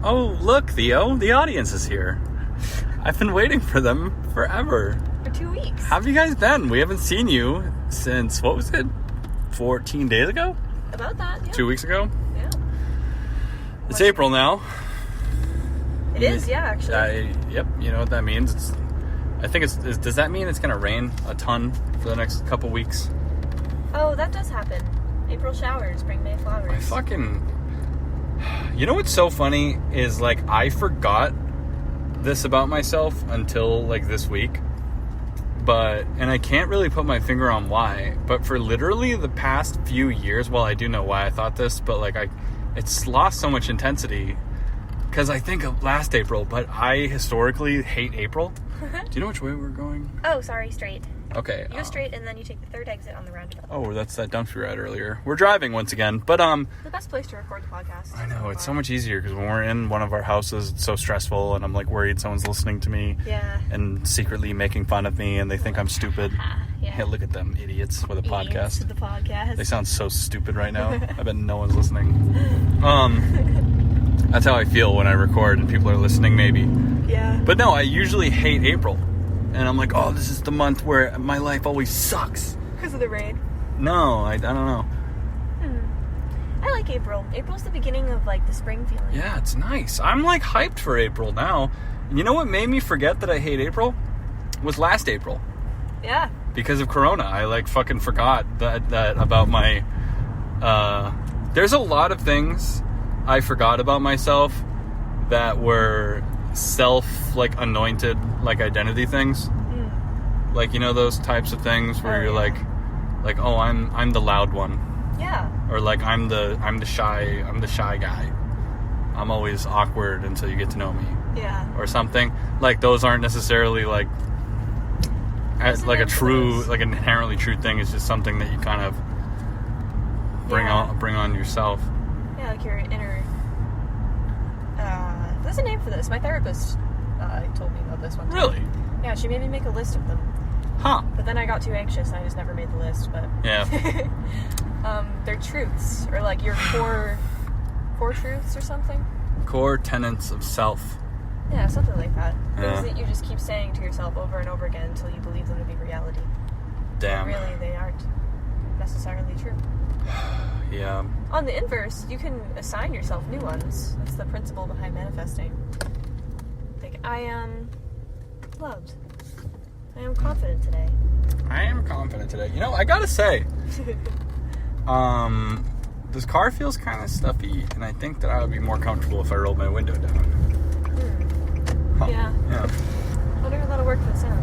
Oh, look, Theo, the audience is here. I've been waiting for them forever. For 2 weeks. How have you guys been? We haven't seen you since, what was it, 14 days ago? About that, yeah. 2 weeks ago? Yeah. It's April now. It is, yeah, actually. Yep, you know what that means. Does that mean it's going to rain a ton for the next couple weeks? Oh, that does happen. April showers bring May flowers. You know what's so funny is, like, I forgot this about myself until, like, this week. And I can't really put my finger on why. But for literally the past few years, well, I do know why I thought this, but, like, it's lost so much intensity. Because I think of last April, but I historically hate April. Do you know which way we're going? Oh, sorry, straight. Okay. You go straight, and then you take the third exit on the roundabout. Oh, that's that dump we were at earlier. We're driving once again, but the best place to record the podcast. I know, it's so much easier because when we're in one of our houses, it's so stressful, and I'm like worried someone's listening to me. Yeah. And secretly making fun of me, and they think I'm stupid. Yeah. Hey, look at them idiots with a podcast. With the podcast. They sound so stupid right now. I bet no one's listening. That's how I feel when I record and people are listening, maybe. Yeah. But no, I usually hate April. And I'm like, oh, this is the month where my life always sucks. Because of the rain? No, I don't know. I like April. April's the beginning of, like, the spring feeling. Yeah, it's nice. I'm, like, hyped for April now. And you know what made me forget that I hate April? Was last April. Yeah. Because of Corona. I, like, fucking forgot that about my... there's a lot of things I forgot about myself that were like, anointed, like, identity things. Like, you know, those types of things where you're like, oh, I'm the loud one. Yeah. Or like I'm the shy guy. I'm always awkward until you get to know me. Yeah. Or something. Like, those aren't necessarily like like an inherently true thing. It's just something that you kind of bring on yourself. Yeah, like your inner there's a name for this. My therapist told me about this one time. Really? Yeah, she made me make a list of them. Huh. But then I got too anxious and I just never made the list, but... Yeah. They're truths, or like your core truths or something. Core tenets of self. Yeah, something like that. Yeah. Things that you just keep saying to yourself over and over again until you believe them to be reality. Damn. But really, they aren't necessarily true. Yeah. On the inverse, you can assign yourself new ones. That's the principle behind manifesting. Like, I am loved. I am confident today. I am confident today. You know, I gotta say, this car feels kind of stuffy, and I think that I would be more comfortable if I rolled my window down. Huh. Yeah. I wonder how that'll work for the sound.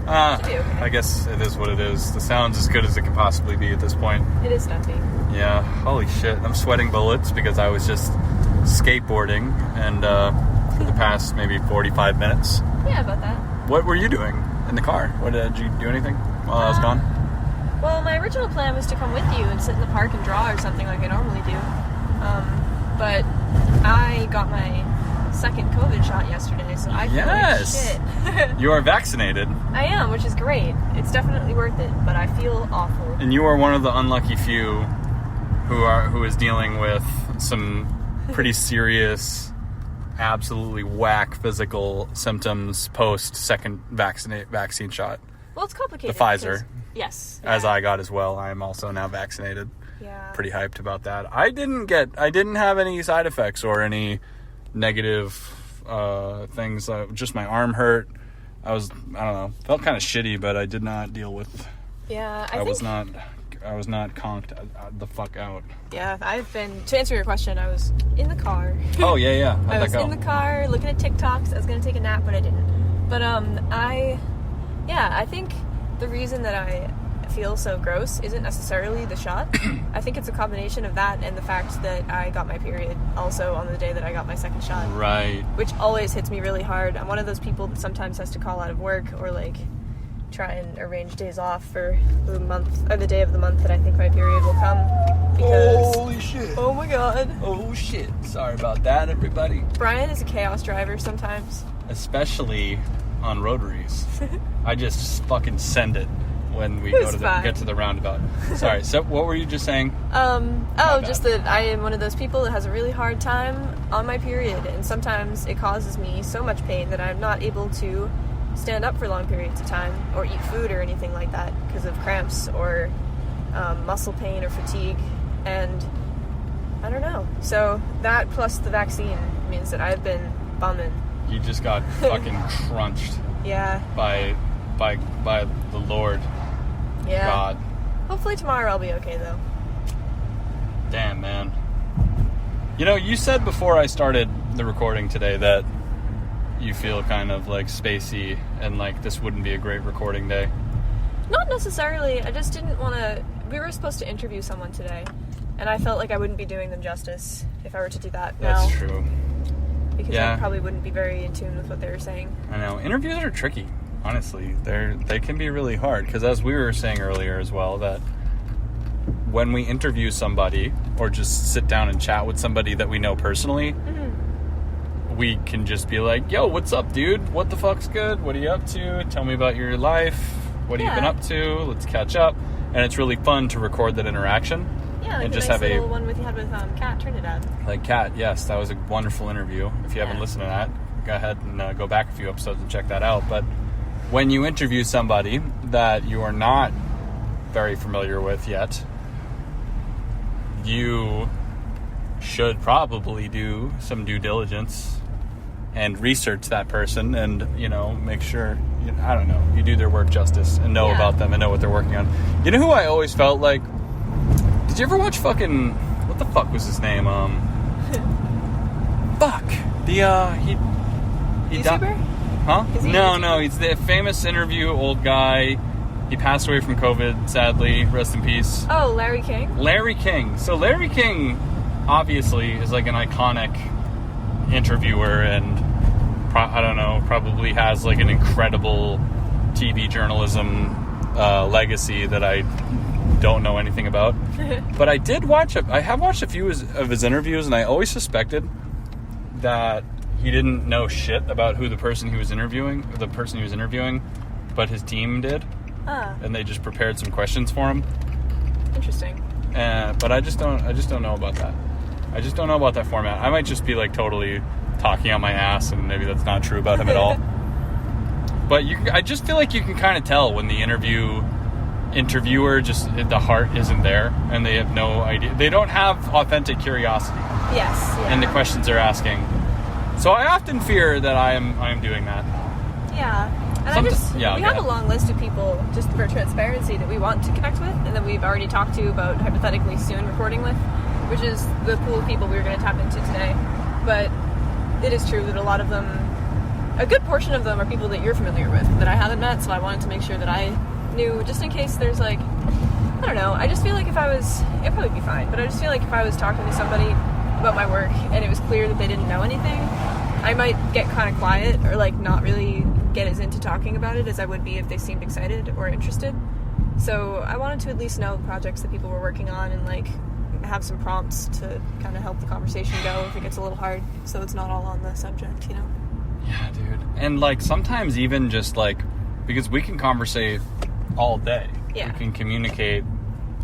Should be okay. I guess it is what it is. The sound's as good as it can possibly be at this point. It is stuffy. Yeah. Holy shit. I'm sweating bullets because I was just skateboarding and for the past maybe 45 minutes. Yeah, about that. What were you doing in the car? Did you do anything while I was gone? Well, my original plan was to come with you and sit in the park and draw or something like I normally do. But I got my second COVID shot yesterday, so I feel like shit. You are vaccinated. I am, which is great. It's definitely worth it, but I feel awful. And you are one of the unlucky few who is dealing with some pretty serious, absolutely whack physical symptoms post second vaccine shot. Well, it's complicated. The Pfizer. Yes. As I got as well. I am also now vaccinated. Yeah. Pretty hyped about that. I didn't have any side effects or any negative things. Just my arm hurt. I don't know, felt kind of shitty, but I did not deal with. Yeah, I was not conked the fuck out. Yeah, to answer your question, I was in the car. Oh, yeah. I was in the car looking at TikToks. I was going to take a nap, but I didn't. But, I think the reason that I feel so gross isn't necessarily the shot. I think it's a combination of that and the fact that I got my period also on the day that I got my second shot. Right. Which always hits me really hard. I'm one of those people that sometimes has to call out of work or, like, try and arrange days off for the month or the day of the month that I think my period will come. Because, holy shit. Oh my god. Oh shit. Sorry about that, everybody. Brian is a chaos driver sometimes. Especially on rotaries. I just fucking send it. when we It was get to the roundabout. Sorry. So what were you just saying? Just that I am one of those people that has a really hard time on my period, and sometimes it causes me so much pain that I'm not able to stand up for long periods of time or eat food or anything like that because of cramps or muscle pain or fatigue, and I don't know. So that plus the vaccine means that I've been bumming. You just got fucking crunched. Yeah. By the Lord. Yeah. God. Hopefully tomorrow I'll be okay though. Damn, man. You know, you said before I started the recording today that you feel kind of like spacey and like this wouldn't be a great recording day. Not necessarily. I just didn't want to... We were supposed to interview someone today, and I felt like I wouldn't be doing them justice if I were to do that now. That's true. Because I probably wouldn't be very in tune with what they were saying. I know. Interviews are tricky, honestly. They can be really hard, because as we were saying earlier as well, that when we interview somebody or just sit down and chat with somebody that we know personally, we can just be like, yo, what's up, dude? What the fuck's good? What are you up to? Tell me about your life. What have you been up to? Let's catch up. And it's really fun to record that interaction. Yeah, like and the just nice have little one you had with Kat Trinidad. Like Kat, yes, that was a wonderful interview. If you haven't listened to that, go ahead and go back a few episodes and check that out. But when you interview somebody that you are not very familiar with yet, you should probably do some due diligence and research that person and, you know, make sure, I don't know, you do their work justice and know about them and know what they're working on. You know who I always felt like? Did you ever watch fucking, what the fuck was his name? Fuck. He YouTuber? Huh? No, he's the famous interview old guy. He passed away from COVID, sadly. Rest in peace. Oh, Larry King? Larry King. So Larry King, obviously, is like an iconic interviewer and, I don't know, probably has like an incredible TV journalism legacy that I don't know anything about. But I have watched a few of his interviews, and I always suspected that he didn't know shit about the person he was interviewing, but his team did. And they just prepared some questions for him. Interesting. But I just don't know about that. I just don't know about that format. I might just be like totally talking on my ass, and maybe that's not true about him at all. But I just feel like you can kind of tell when the interviewer just, the heart isn't there, and they have no idea. They don't have authentic curiosity. Yes. Yeah. And the questions they're asking. So I often fear that I am doing that. Yeah. And we have a long list of people, just for transparency, that we want to connect with, and that we've already talked to about hypothetically soon recording with, which is the pool of people we were going to tap into today. But it is true that a lot of them, a good portion of them, are people that you're familiar with that I haven't met, so I wanted to make sure that I knew, just in case there's like, I don't know, I just feel like it'd probably be fine, but I just feel like if I was talking to somebody about my work and it was clear that they didn't know anything, I might get kind of quiet or like not really get as into talking about it as I would be if they seemed excited or interested. So I wanted to at least know the projects that people were working on and like have some prompts to kind of help the conversation go if it gets a little hard, so it's not all on the subject, you know? Yeah, dude. And like sometimes even just like, because we can conversate all day. Yeah. We can communicate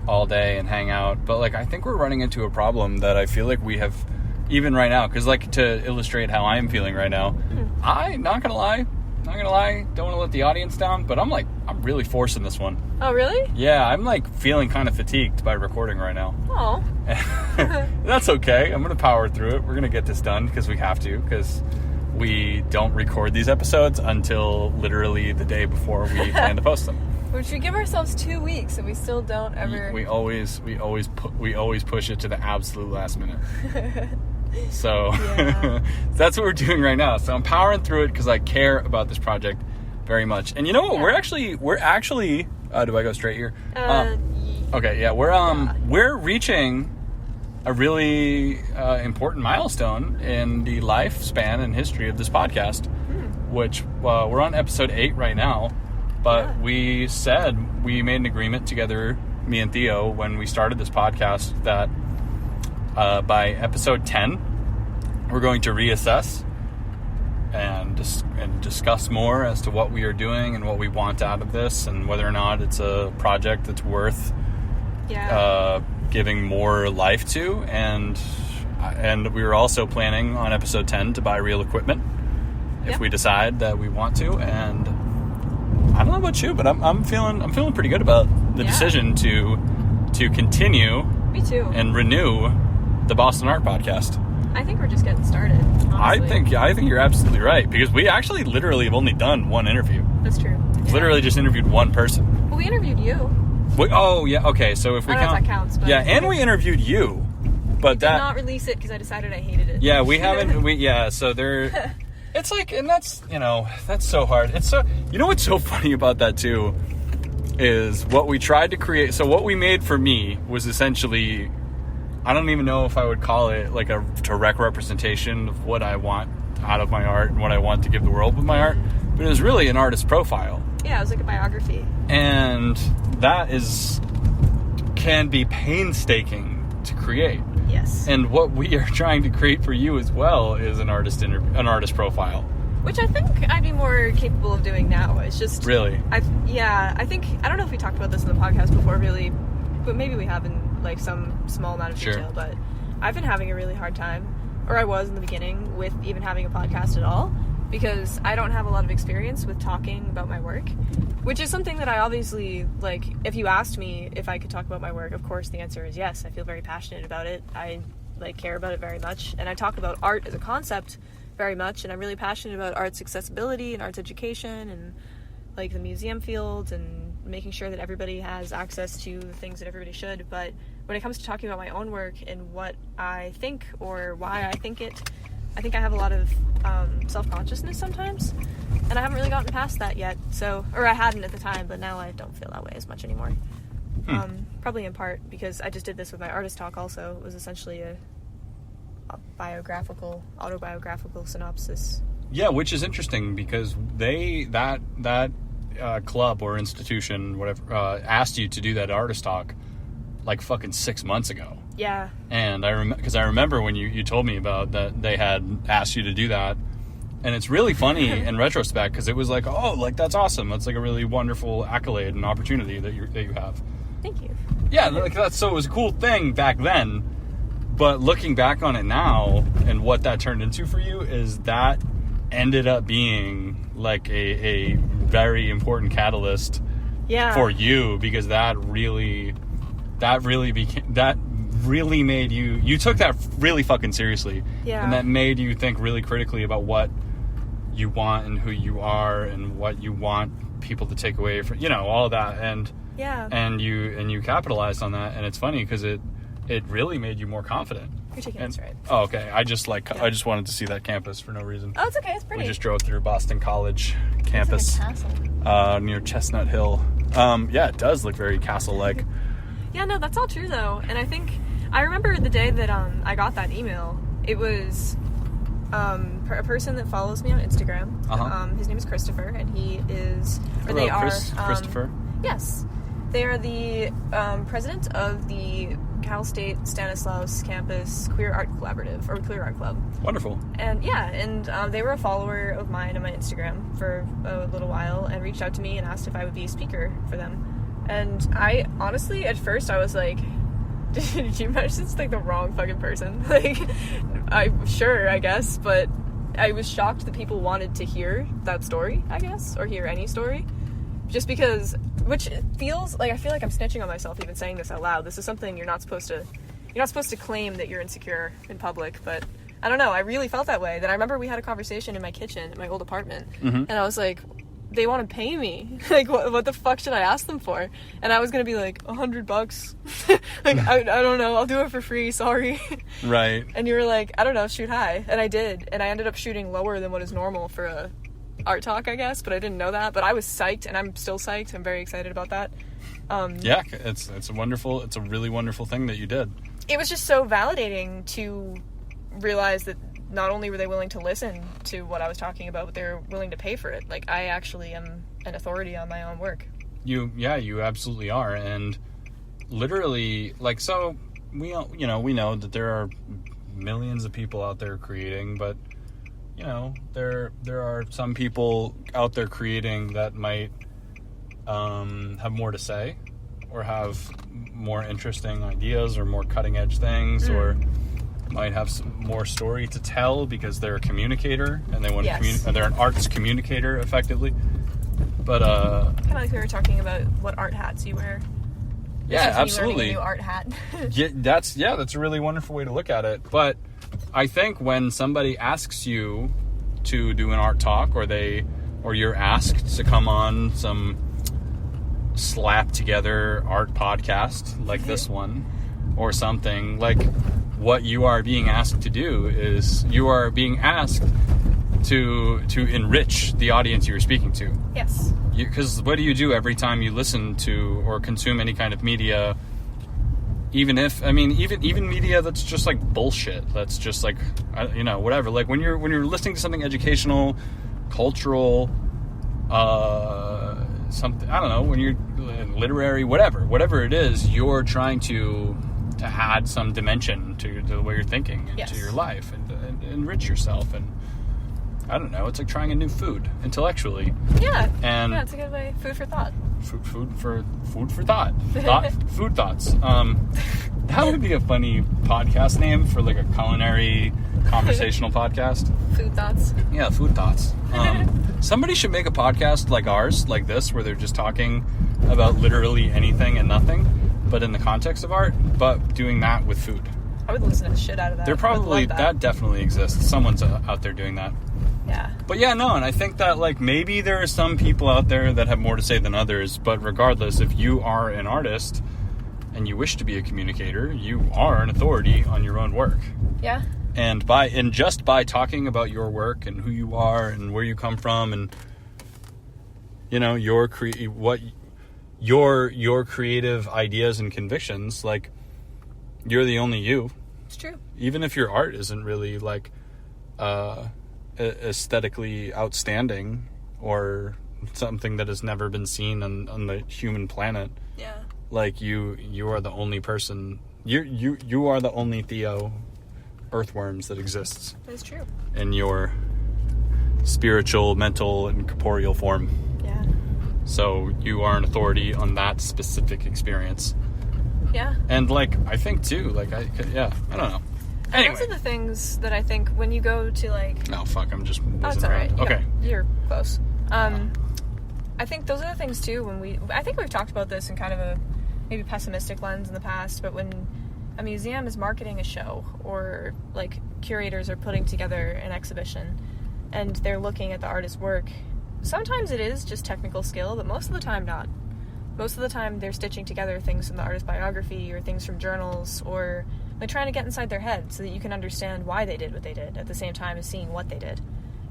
all day and hang out. But like I think we're running into a problem that I feel like we have even right now. Because like to illustrate how I'm feeling right now, I'm not gonna lie, don't want to let the audience down, but I'm really forcing this one. Oh, really? Yeah, I'm like feeling kind of fatigued by recording right now. Oh. That's okay. I'm gonna power through it. We're gonna get this done because we have to, because we don't record these episodes until literally the day before we plan to post them. Which we give ourselves 2 weeks, and we still don't ever. We always push it to the absolute last minute. So that's what we're doing right now. So I'm powering through it because I care about this project very much. And you know what? Yeah. We're actually. Do I go straight here? Okay. Yeah. We're reaching a really important milestone in the lifespan and history of this podcast, which we're on episode 8 right now. But we said, we made an agreement together, me and Theo, when we started this podcast, that by episode 10, we're going to reassess and discuss more as to what we are doing and what we want out of this, and whether or not it's a project that's worth giving more life to. And we were also planning on episode 10 to buy real equipment if we decide that we want to. And I don't know about you, but I'm feeling pretty good about the decision to continue. Me too. And renew the Boston Art Podcast. I think we're just getting started, honestly. I think you're absolutely right, because we actually literally have only done one interview. That's true. Yeah. Literally just interviewed one person. Well, we interviewed you. Okay, so if we I don't know count, if that counts, but and we interviewed you, but did not release it because I decided I hated it. Yeah, we haven't. So there, it's like, and that's that's so hard. It's so, what's so funny about that too is what we tried to create. So what we made for me was essentially, I don't even know if I would call it like a direct representation of what I want out of my art and what I want to give the world with my art, but it was really an artist profile. Yeah, it was like a biography. And that can be painstaking to create. Yes. And what we are trying to create for you as well is an artist profile. Which I think I'd be more capable of doing now. It's just... Really? I don't know if we talked about this in the podcast before, really, but maybe we have in, like, some small amount of detail, but I've been having a really hard time, or I was in the beginning, with even having a podcast at all, because I don't have a lot of experience with talking about my work, which is something that I obviously, like, if you asked me if I could talk about my work, of course the answer is yes. I feel very passionate about it. I, like, care about it very much, and I talk about art as a concept very much, and I'm really passionate about arts accessibility and arts education and, like, the museum field and making sure that everybody has access to the things that everybody should. But when it comes to talking about my own work and what I think or why I think it, I think I have a lot of self-consciousness sometimes, and I haven't really gotten past that yet. So, or I hadn't at the time, but now I don't feel that way as much anymore. Probably in part because I just did this with my artist talk also. It was essentially a autobiographical synopsis. Yeah, which is interesting because that club or institution, whatever, asked you to do that artist talk like fucking 6 months ago. Yeah. And I remember when you told me about that they had asked you to do that, and it's really funny in retrospect because it was like, oh, like that's awesome. That's like a really wonderful accolade and opportunity that you have. Thank you. Yeah, like so it was a cool thing back then. But looking back on it now and what that turned into for you is that ended up being like a very important catalyst for you, because that really made you took that really fucking seriously. Yeah. And that made you think really critically about what you want and who you are and what you want people to take away from, all of that. And you capitalized on that. And it's funny because it really made you more confident. You're taking this right. Oh, okay. I just wanted to see that campus for no reason. Oh, it's okay. It's pretty. We just drove through Boston College campus. It's like a castle. Near Chestnut Hill. Yeah, it does look very castle-like. Yeah, no, that's all true though. And I remember the day that I got that email. It was a person that follows me on Instagram. Uh-huh. His name is Christopher, and he is. Or Hello, they are. Christopher. Yes, they are the president of the Cal State Stanislaus Campus Queer Art Collaborative, or Queer Art Club. Wonderful. And they were a follower of mine on my Instagram for a little while, and reached out to me and asked if I would be a speaker for them. And I honestly, at first, I was like, did you imagine it's like the wrong fucking person? Like, I'm sure, I guess, but I was shocked that people wanted to hear that story, I guess, or hear any story. Just because, which feels like, I feel like I'm snitching on myself even saying this out loud. This is something you're not supposed to claim that you're insecure in public, but I don't know, I really felt that way. Then I remember we had a conversation in my kitchen, in my old apartment, and I was like, they want to pay me. Like, what the fuck should I ask them for? And I was going to be like, $100. Like, I don't know, I'll do it for free, sorry. Right. And you were like, I don't know, shoot high. And I did. And I ended up shooting lower than what is normal for a art talk, I guess, but I didn't know that. But I was psyched, and I'm still psyched. I'm very excited about that. Yeah, it's a really wonderful thing that you did. It was just so validating to realize that not only were they willing to listen to what I was talking about, but they were willing to pay for it. Like, I actually am an authority on my own work. You absolutely are. And literally, like, so we know that there are millions of people out there creating, but you know, there are some people out there creating that might have more to say, or have more interesting ideas, or more cutting edge things, or might have some more story to tell because they're a communicator and they want to they're an arts communicator effectively. But kind of like we were talking about what art hats you wear. Yeah, absolutely. A new art hat. that's a really wonderful way to look at it. But I think when somebody asks you to do an art talk, or you're asked to come on some slap together art podcast like this one or something, like, what you are being asked to do is you are being asked to enrich the audience you're speaking to. Yes. Because what do you do every time you listen to or consume any kind of media? Even media that's just like bullshit. That's just like, you know, whatever. Like when you're listening to something educational, cultural, something, I don't know, when you're literary, whatever it is, you're trying to add some dimension to the way you're thinking and to your life, and enrich yourself. And I don't know, it's like trying a new food intellectually. Yeah. And yeah, it's a good way. Food for thought. Food for thought. Food thoughts. That would be a funny podcast name for like a culinary conversational podcast. Food thoughts. Yeah, food thoughts. Somebody should make a podcast like ours, like this, where they're just talking about literally anything and nothing, but in the context of art, but doing that with food. I would listen to the shit out of that. They're probably, that definitely exists. Someone's out there doing that. Yeah. But yeah, no, and I think that, like, maybe there are some people out there that have more to say than others, but regardless, if you are an artist and you wish to be a communicator, you are an authority on your own work. Yeah. And just by talking about your work and who you are and where you come from, and, you know, your creative ideas and convictions, like, you're the only you. It's true. Even if your art isn't really, like, aesthetically outstanding or something that has never been seen on the human planet. Yeah. Like, you are the only person. You are the only Theo Earthworms that exists. That's true. In your spiritual, mental, and corporeal form. Yeah. So you are an authority on that specific experience. Yeah. And, like, I think too, like, I don't know. Anyway. Those are the things that I think when you go to, like... No, fuck, I'm just whizzing it's all right. around. Okay. Yeah, you're close. I think those are the things, too, I think we've talked about this in kind of a maybe pessimistic lens in the past, but when a museum is marketing a show, or, like, curators are putting together an exhibition, and they're looking at the artist's work, sometimes it is just technical skill, but most of the time not. Most of the time they're stitching together things from the artist's biography, or things from journals, or... like trying to get inside their head so that you can understand why they did what they did at the same time as seeing what they did.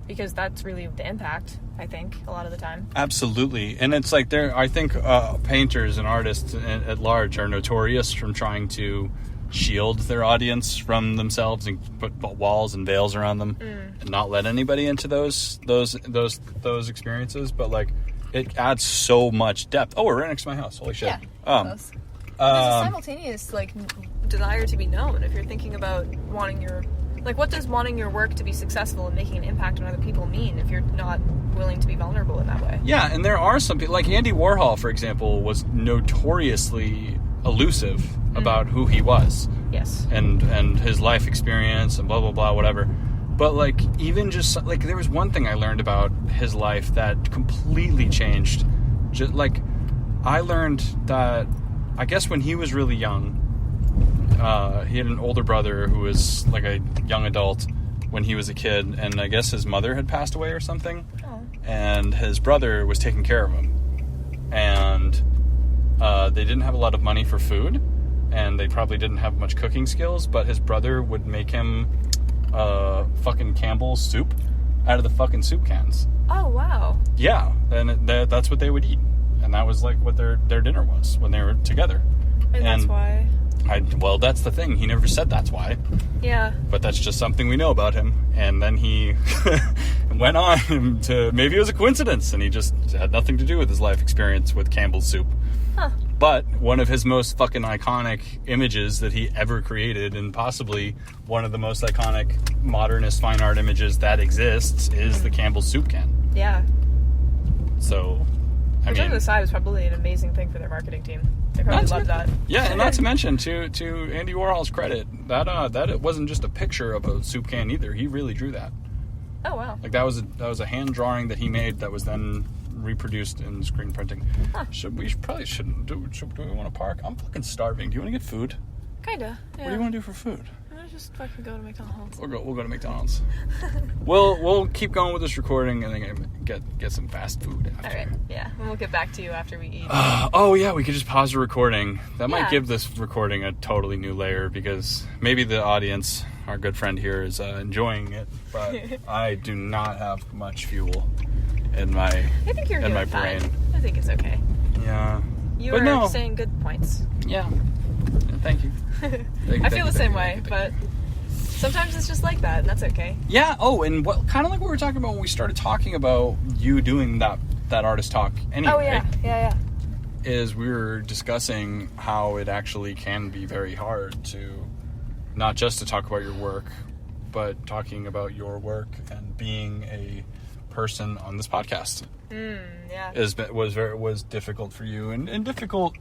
Because that's really the impact, I think, a lot of the time. Absolutely. And it's like I think painters and artists at large are notorious from trying to shield their audience from themselves and put walls and veils around them and not let anybody into those experiences. But, like, it adds so much depth. Oh, we're right next to my house. Holy shit. Yeah, close. There's a simultaneous, like, desire to be known. If you're thinking about wanting your... like, what does wanting your work to be successful and making an impact on other people mean if you're not willing to be vulnerable in that way? Yeah, and there are some people... like, Andy Warhol, for example, was notoriously elusive about who he was. Yes. And his life experience and blah, blah, blah, whatever. But, like, even just... like, there was one thing I learned about his life that completely changed. Just, like, I learned that... I guess when he was really young, he had an older brother who was like a young adult when he was a kid, and I guess his mother had passed away or something. Oh. And his brother was taking care of him. And they didn't have a lot of money for food, and they probably didn't have much cooking skills, but his brother would make him fucking Campbell's soup out of the fucking soup cans. Oh, wow. Yeah, and that's what they would eat. And that was like what their dinner was when they were together. And that's why Well, that's the thing. He never said that's why. Yeah. But that's just something we know about him. And then he went on to... Maybe it was a coincidence, and he just had nothing to do with his life experience with Campbell's soup. Huh. But one of his most fucking iconic images that he ever created, and possibly one of the most iconic modernist fine art images that exists, is the Campbell's soup can. Yeah. So, I Which on mean... the side was probably an amazing thing for their marketing team. They probably loved that. Yeah, and not to mention, to Andy Warhol's credit, that it wasn't just a picture of a soup can either. He really drew that. Oh, wow. Like, that was a hand drawing that he made that was then reproduced in screen printing. Huh. Probably shouldn't do we want to park? I'm fucking starving. Do you want to get food? Kinda, yeah. What do you want to do for food? I'm gonna just fucking go to McDonald's. We'll go to McDonald's. We'll keep going with this recording and then get some fast food after. Alright, yeah. And we'll get back to you after we eat. Oh yeah, we could just pause the recording. That might Yeah. give this recording a totally new layer, because maybe the audience, our good friend here, is enjoying it, but I do not have much fuel in my I think you're in doing my fine. brain. I think it's okay. Yeah. You But are no. saying good points. Yeah. Thank you. I feel the same way, but sometimes it's just like that, and that's okay. Yeah. Oh, and what kind of like what we were talking about when we started talking about you doing that artist talk anyway. Oh, yeah. Is we were discussing how it actually can be very hard to not just to talk about your work, but talking about your work and being a person on this podcast. Yeah. Was difficult for you and difficult,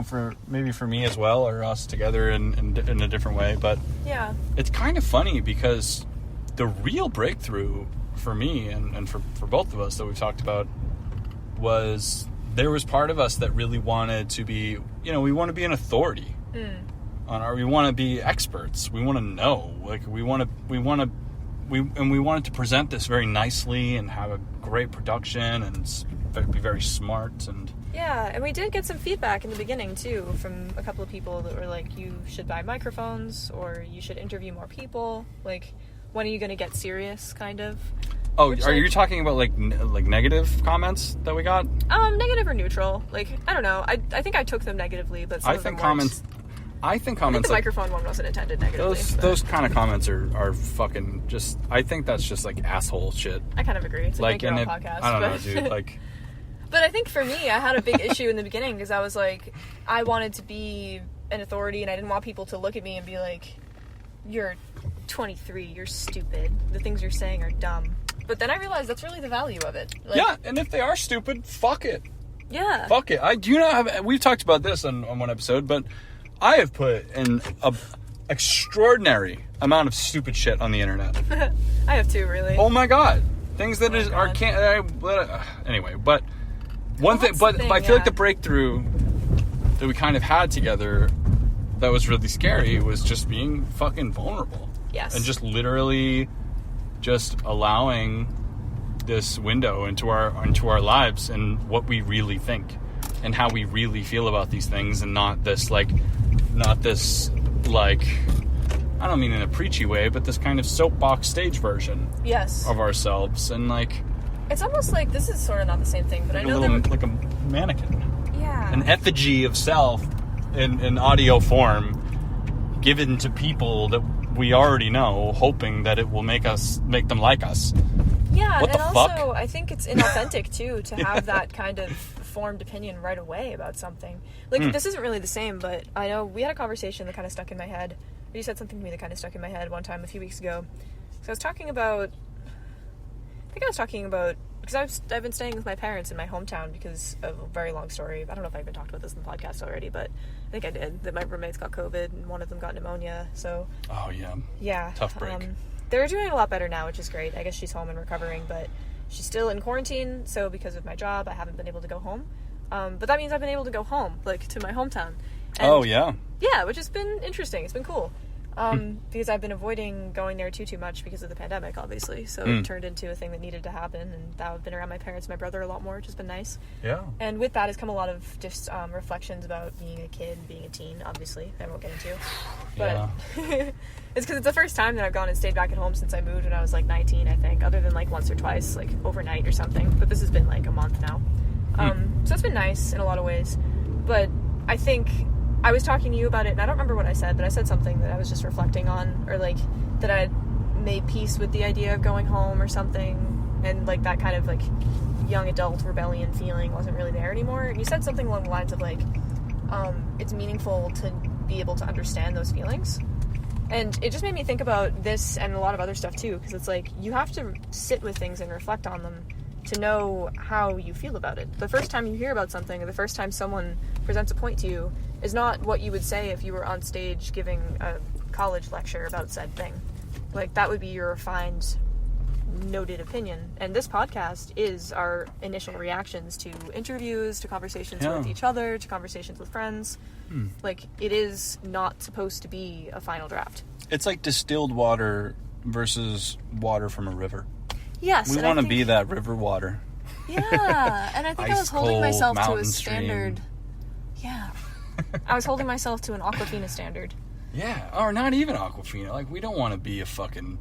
for me as well, or us together in a different way. But Yeah. it's kind of funny because the real breakthrough for me and for both of us that we've talked about was there was part of us that really wanted to be, we want to be an authority we want to be experts. We want to know, like we wanted to present this very nicely and have a great production and be very smart and... Yeah, and we did get some feedback in the beginning, too, from a couple of people that were like, you should buy microphones, or you should interview more people. Like, when are you going to get serious, kind of? Oh, Which, are you talking about, like negative comments that we got? Negative or neutral. Like, I don't know. I think I took them negatively, but some of them weren't. I think the comments... microphone one wasn't intended negatively. Those kind of comments are fucking just... I think that's just, like, asshole shit. I kind of agree. It's like your own podcast. I don't know, dude. Like... But I think for me, I had a big issue in the beginning because I was like, I wanted to be an authority and I didn't want people to look at me and be like, you're 23, you're stupid, the things you're saying are dumb. But then I realized that's really the value of it. Like, yeah, and if they are stupid, fuck it. Yeah. Fuck it. I do not have... We've talked about this on one episode, but I have put in a extraordinary amount of stupid shit on the internet. I have too, really. Oh my god. Things that anyway, but... One thing, but I feel like the breakthrough that we kind of had together that was really scary was just being fucking vulnerable. Yes. And just literally just allowing this window into our lives and what we really think and how we really feel about these things, and not this I don't mean in a preachy way, but this kind of soapbox stage version Yes. of ourselves, and like... It's almost like, this is sort of not the same thing, but I know like a mannequin. Yeah. An effigy of self in audio form given to people that we already know, hoping that it will make them like us. Yeah, what and the also, fuck? I think it's inauthentic, too, to have that kind of formed opinion right away about something. Like, this isn't really the same, but I know we had a conversation that kind of stuck in my head. Or you said something to me that kind of stuck in my head one time a few weeks ago. So I was talking about... because I've been staying with my parents in my hometown because of a very long story. I don't know if I even talked about this in the podcast already, but I think I did. That my roommates got COVID and one of them got pneumonia. So Oh yeah. Yeah. Tough break. They're doing a lot better now, which is great. I guess she's home and recovering, but she's still in quarantine. So because of my job, I haven't been able to go home. But that means I've been able to go home, like to my hometown. And, oh yeah. Yeah, which has been interesting. It's been cool. Because I've been avoiding going there too much because of the pandemic, obviously. So it turned into a thing that needed to happen, and now I've been around my parents and my brother a lot more, which has been nice. Yeah. And with that has come a lot of just reflections about being a kid, being a teen, obviously, that I won't get into. But Yeah. it's because it's the first time that I've gone and stayed back at home since I moved when I was like 19, I think, other than like once or twice, like overnight or something. But this has been like a month now. So it's been nice in a lot of ways. But I think I was talking to you about it, and I don't remember what I said, but I said something that I was just reflecting on, or like that I had made peace with the idea of going home or something, and like that kind of like young adult rebellion feeling wasn't really there anymore. And you said something along the lines of like, it's meaningful to be able to understand those feelings. And it just made me think about this and a lot of other stuff too, because it's like you have to sit with things and reflect on them to know how you feel about it. The first time you hear about something, or the first time someone presents a point to you, is not what you would say if you were on stage giving a college lecture about said thing. Like, that would be your refined, noted opinion. And this podcast is our initial reactions to interviews, to conversations with each other, to conversations with friends. Like, it is not supposed to be a final draft. It's like distilled water versus water from a river. Yes. We want to be that river water. Yeah. And I think I was holding myself to a standard. Stream. Yeah. I was holding myself to an Aquafina standard. Yeah. Or not even Aquafina. Like, we don't want to be a fucking...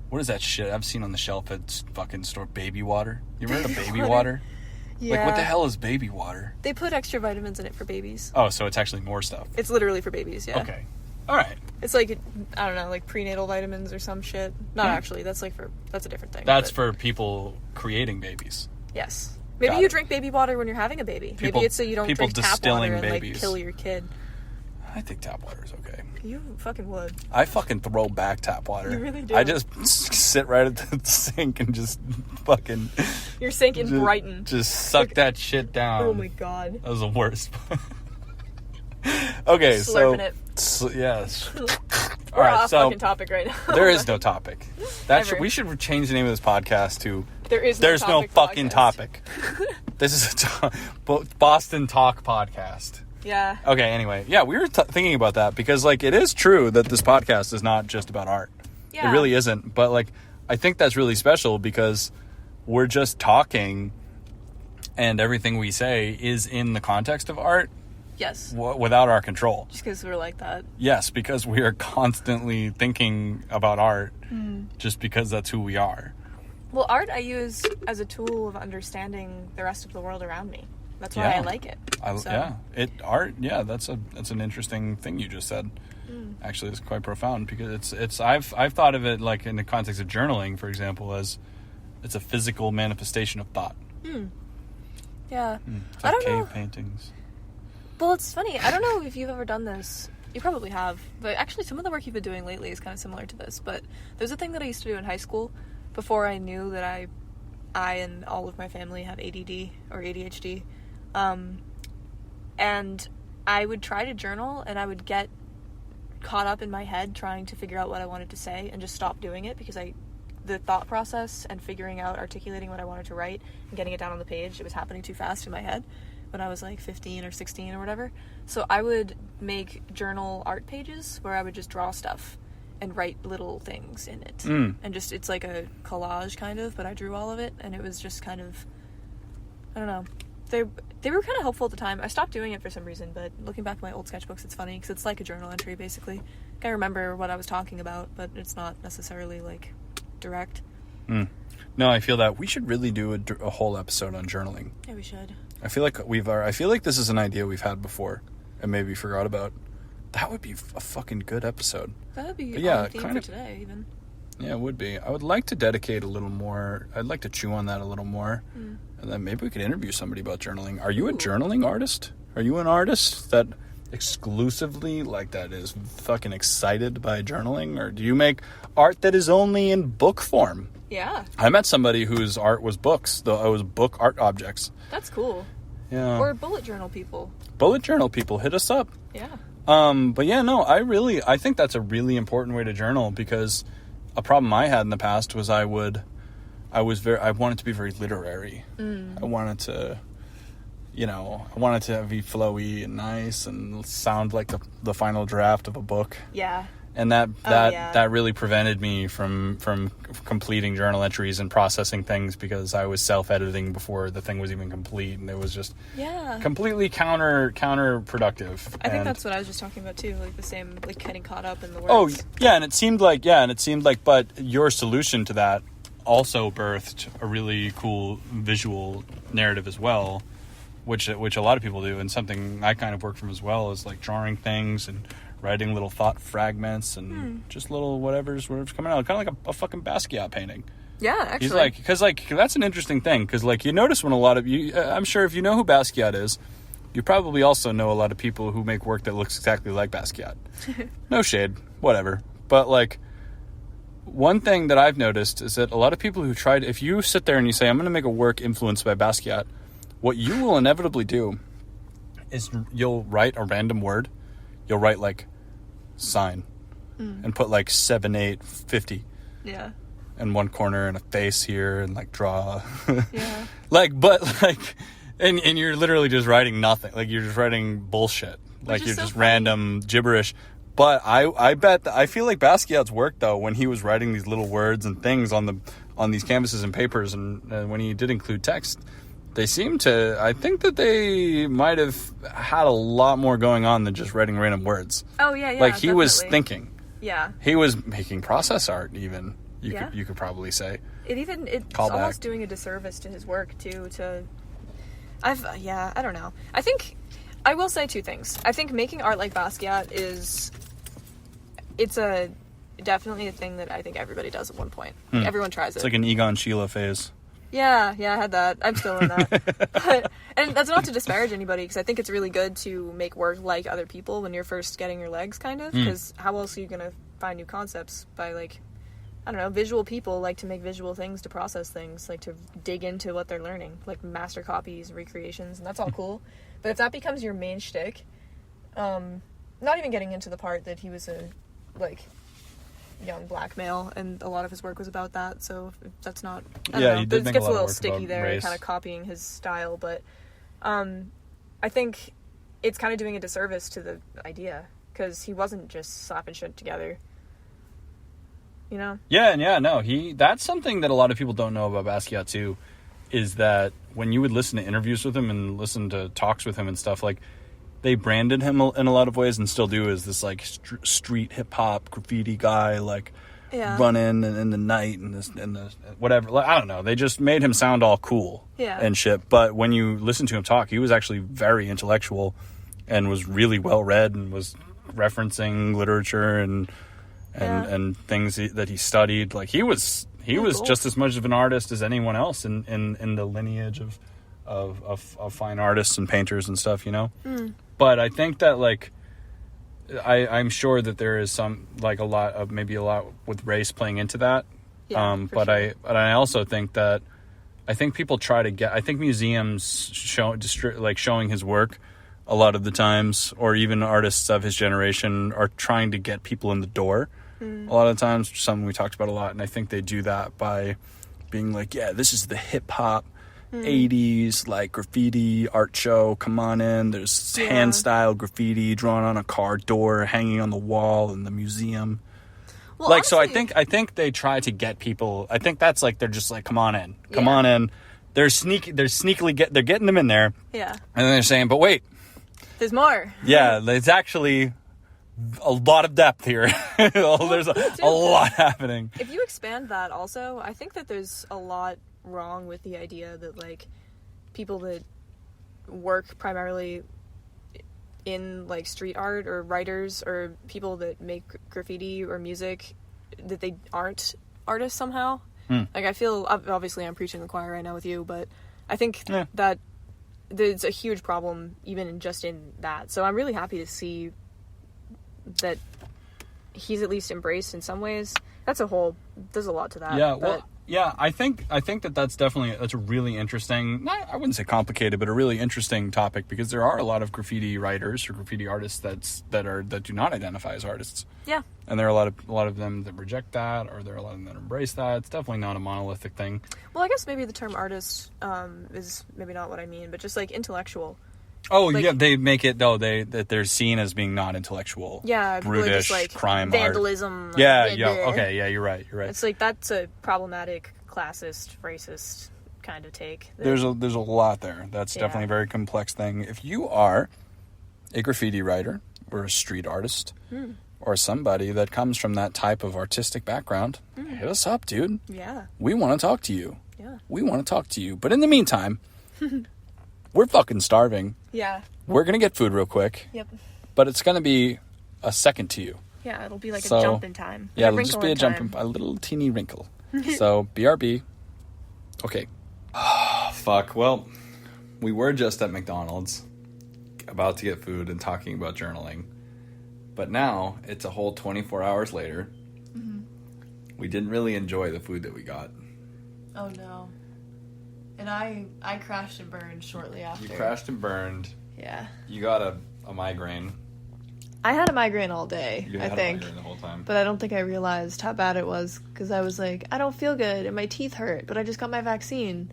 What is that shit I've seen on the shelf at fucking store? Baby water? You ever heard of baby water? Yeah. Like, what the hell is baby water? They put extra vitamins in it for babies. Oh, so it's actually more stuff. It's literally for babies, yeah. Okay. All right. It's like, I don't know, like prenatal vitamins or some shit. Not actually. That's like that's a different thing. That's for people creating babies. Yes. Maybe you drink baby water when you're having a baby. Maybe it's so you don't drink tap water and like kill your kid. I think tap water is okay. You fucking would. I fucking throw back tap water. You really do. I just sit right at the sink and just fucking... Your sink in Brighton. Just suck that shit down. Oh my god. That was the worst. Okay, Slurping it. Yes. We're off fucking topic right now. There is no topic. We should change the name of this podcast to... There's no fucking topic. This is a Boston Talk podcast. Yeah. Okay, anyway. Yeah, we were thinking about that because, like, it is true that this podcast is not just about art. Yeah. It really isn't. But, like, I think that's really special because we're just talking and everything we say is in the context of art. Yes. Without our control. Just because we're like that. Yes, because we are constantly thinking about art just because that's who we are. Well, art I use as a tool of understanding the rest of the world around me. That's why I like it. That's an interesting thing you just said. Actually, it's quite profound because I've thought of it like in the context of journaling, for example, as it's a physical manifestation of thought. Yeah. It's like cave paintings. Well, it's funny. I don't know if you've ever done this. You probably have. But actually, some of the work you've been doing lately is kind of similar to this. But there's a thing that I used to do in high school before I knew that I and all of my family have ADD or ADHD. And I would try to journal, and I would get caught up in my head trying to figure out what I wanted to say and just stop doing it because the thought process and figuring out, articulating what I wanted to write and getting it down on the page, it was happening too fast in my head when I was like 15 or 16 or whatever. So I would make journal art pages where I would just draw stuff and write little things in it. And just, it's like a collage kind of, but I drew all of it, and it was just kind of, I don't know. They were kind of helpful at the time. I stopped doing it for some reason, but looking back at my old sketchbooks, it's funny because it's like a journal entry, basically. I remember what I was talking about, but it's not necessarily, like, direct. No, I feel that we should really do a whole episode on journaling. Yeah, we should. I feel like this is an idea we've had before and maybe forgot about. That would be a fucking good episode. That would be on theme for today, even. Yeah, it would be. I would like to dedicate a little more. I'd like to chew on that a little more. And then maybe we could interview somebody about journaling. Are you a journaling artist? Are you an artist that exclusively, like, that is fucking excited by journaling? Or do you make art that is only in book form? Yeah. I met somebody whose art was books. Though it was book art objects. That's cool. Yeah. Or bullet journal people. Bullet journal people, hit us up. Yeah. But yeah, no, I think that's a really important way to journal because a problem I had in the past was I wanted to be very literary. I wanted to be flowy and nice and sound like the final draft of a book. Yeah. And that really prevented me from completing journal entries and processing things because I was self-editing before the thing was even complete, and it was just completely counterproductive. I think that's what I was just talking about too, like the same, like getting caught up in the words. Oh yeah, and it seemed like, but your solution to that also birthed a really cool visual narrative as well, which a lot of people do, and something I kind of work from as well, is like drawing things and writing little thought fragments and just little whatever's coming out, kind of like a fucking Basquiat painting. Yeah, actually. He's like, because like that's an interesting thing, because like you notice when a lot of you, I'm sure if you know who Basquiat is, you probably also know a lot of people who make work that looks exactly like Basquiat. No shade, whatever. But like, one thing that I've noticed is that a lot of people who tried, if you sit there and you say, I'm going to make a work influenced by Basquiat, what you will inevitably do is you'll write a random word. You'll write like sign and put like 7, 8, 50 in one corner and a face here and like draw. And you're literally just writing nothing. Like you're just writing bullshit. Like you're just random gibberish. But I bet that I feel like Basquiat's work though, when he was writing these little words and things on these canvases and papers, and when he did include text, they seem to. I think that they might have had a lot more going on than just writing random words. Oh yeah, like he was thinking. Yeah. He was making process art. Even you could probably say. It's almost doing a disservice to his work too. I don't know. I think I will say 2 things. I think making art like Basquiat it's definitely a thing that I think everybody does at one point. Everyone tries it. It's like an Egon Schiele phase. Yeah, I had that. I'm still in that. And that's not to disparage anybody, because I think it's really good to make work like other people when you're first getting your legs, kind of. Because how else are you going to find new concepts? By, like, I don't know, visual people like to make visual things to process things, like to dig into what they're learning, like master copies, recreations, and that's all cool. But if that becomes your main shtick, not even getting into the part that he was a, like, young black male, and a lot of his work was about that, so that's not, I don't know, he did make gets a little lot of work sticky about there, race. kind of copying his style, but I think it's kind of doing a disservice to the idea, because he wasn't just slapping shit together, you know? That's something that a lot of people don't know about Basquiat too, is that when you would listen to interviews with him and listen to talks with him and stuff, like, they branded him in a lot of ways, and still do, as this like street hip hop graffiti guy, like running in the night and the whatever. Like, I don't know. They just made him sound all cool and shit. But when you listen to him talk, he was actually very intellectual and was really well read and was referencing literature and things that he studied. Like he was cool. Just as much of an artist as anyone else in the lineage of fine artists and painters and stuff, you know. But I think that, like, I'm sure that there is some, like, a lot with race playing into that. But sure. I also think that, I think people try to I think museums showing his work a lot of the times, or even artists of his generation, are trying to get people in the door a lot of the times, which is something we talked about a lot. And I think they do that by being like, yeah, this is the hip hop 80s like graffiti art show, come on in, there's hand style graffiti drawn on a car door hanging on the wall in the museum. Well, like, honestly, so I think they try to get people. I think that's like, they're just like, come on in, they're they're getting them in there, and then they're saying, but wait, there's more. There's actually a lot of depth here. There's a lot happening. If you expand that also, I think that there's a lot wrong with the idea that, like, people that work primarily in, like, street art, or writers, or people that make graffiti or music, that they aren't artists somehow. Like, I feel, obviously I'm preaching the choir right now with you, but I think that there's a huge problem even in that. So I'm really happy to see that he's at least embraced in some ways. There's a lot to that. I think that's a really interesting, I wouldn't say complicated, but a really interesting topic, because there are a lot of graffiti writers or graffiti artists that do not identify as artists. Yeah. And there are a lot of them that reject that, or there are a lot of them that embrace that. It's definitely not a monolithic thing. Well, I guess maybe the term artist is maybe not what I mean, but just like intellectual. Oh, like, they make it, though, that they're seen as being not intellectual. Yeah, brutish, really just, like, crime vandalism. Art. Yeah, you're right. It's like, that's a problematic, classist, racist kind of take. There's a lot there. That's definitely a very complex thing. If you are a graffiti writer, or a street artist, or somebody that comes from that type of artistic background, hit us up, dude. Yeah. We want to talk to you. Yeah. We want to talk to you. But in the meantime... we're fucking starving. Yeah. We're going to get food real quick. Yep. But it's going to be a second to you. Yeah, it'll be like a jump in time. Yeah, it'll just be a little teeny wrinkle. So, BRB. Okay. Oh, fuck. Well, we were just at McDonald's, about to get food and talking about journaling. But now, it's a whole 24 hours later. Mm-hmm. We didn't really enjoy the food that we got. Oh, no. And I crashed and burned shortly after. You crashed and burned. Yeah. You got a migraine. I had a migraine all day, You I had think. a migraine the whole time. But I don't think I realized how bad it was, because I was like, I don't feel good, and my teeth hurt, but I just got my vaccine.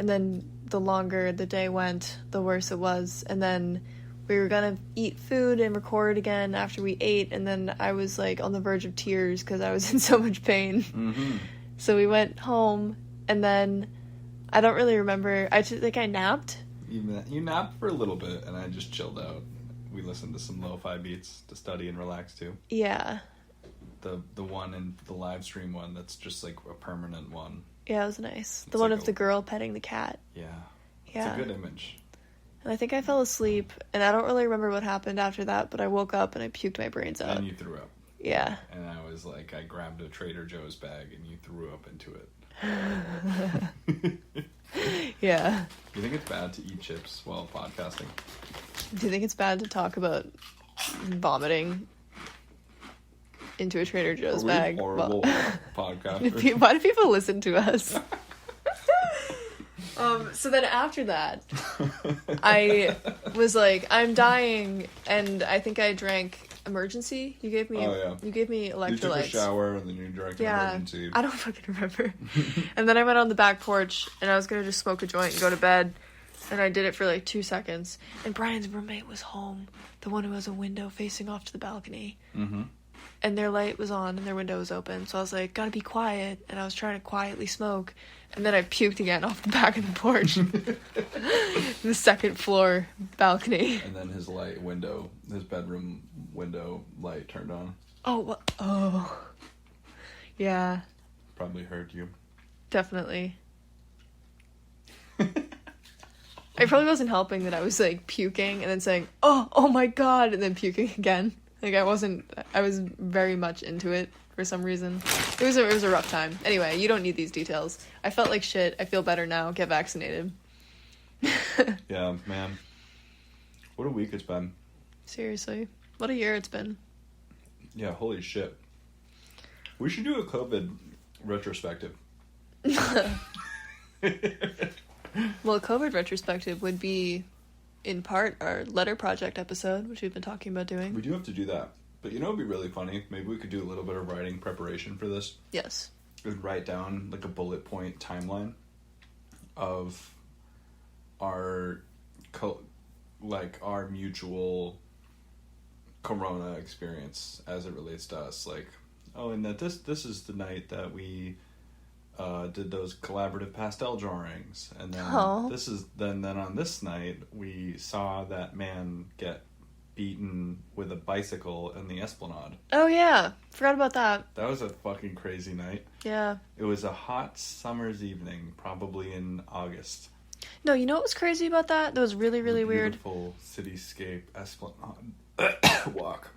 And then the longer the day went, the worse it was. And then we were gonna eat food and record again after we ate, and then I was like on the verge of tears because I was in so much pain. Mm-hmm. So we went home, and then I don't really remember. I just think I napped. You napped for a little bit, and I just chilled out. We listened to some lo-fi beats to study and relax to. Yeah. The one in the live stream one that's just like a permanent one. Yeah, it was nice. The one of the girl petting the cat. Yeah. Yeah. It's a good image. And I think I fell asleep, and I don't really remember what happened after that, but I woke up and I puked my brains out. And you threw up. Yeah. And I was like, I grabbed a Trader Joe's bag and you threw up into it. Yeah. Do you think it's bad to eat chips while podcasting? Do you think it's bad to talk about vomiting into a Trader Joe's bag? Horrible podcasters. Why do people listen to us? So then after that, I was like, I'm dying, and I think I drank Emergency. You gave me electrolytes. You took a shower and then you drank Emergency. I don't fucking remember. And then I went on the back porch, and I was gonna just smoke a joint and go to bed, and I did it for like 2 seconds. And Brian's roommate was home, the one who has a window facing off to the balcony. Mm-hmm. And their light was on and their window was open, so I was like, gotta be quiet, and I was trying to quietly smoke, and then I puked again off the back of the porch. The second floor balcony. And then his bedroom window light turned on. Oh, what? Oh. Yeah. Probably hurt you. Definitely. It probably wasn't helping that I was like puking and then saying, oh my god, and then puking again. Like I was very much into it for some reason. It was a rough time. Anyway, you don't need these details. I felt like shit. I feel better now. Get vaccinated. Yeah, man. What a week it's been. Seriously. What a year it's been. Yeah, holy shit. We should do a COVID retrospective. Well, a COVID retrospective would be, in part, our letter project episode, which we've been talking about doing. We do have to do that. But you know what would be really funny? Maybe we could do a little bit of writing preparation for this. Yes. We'd write down like a bullet point timeline of our mutual corona experience as it relates to us. Like, oh, and that this is the night that we did those collaborative pastel drawings, and then then on this night we saw that man get beaten with a bicycle in the Esplanade. Oh yeah, forgot about that. That was a fucking crazy night. Yeah. It was a hot summer's evening, probably in August. No, you know what was crazy about that? That was really, really weird. Beautiful cityscape Esplanade walk.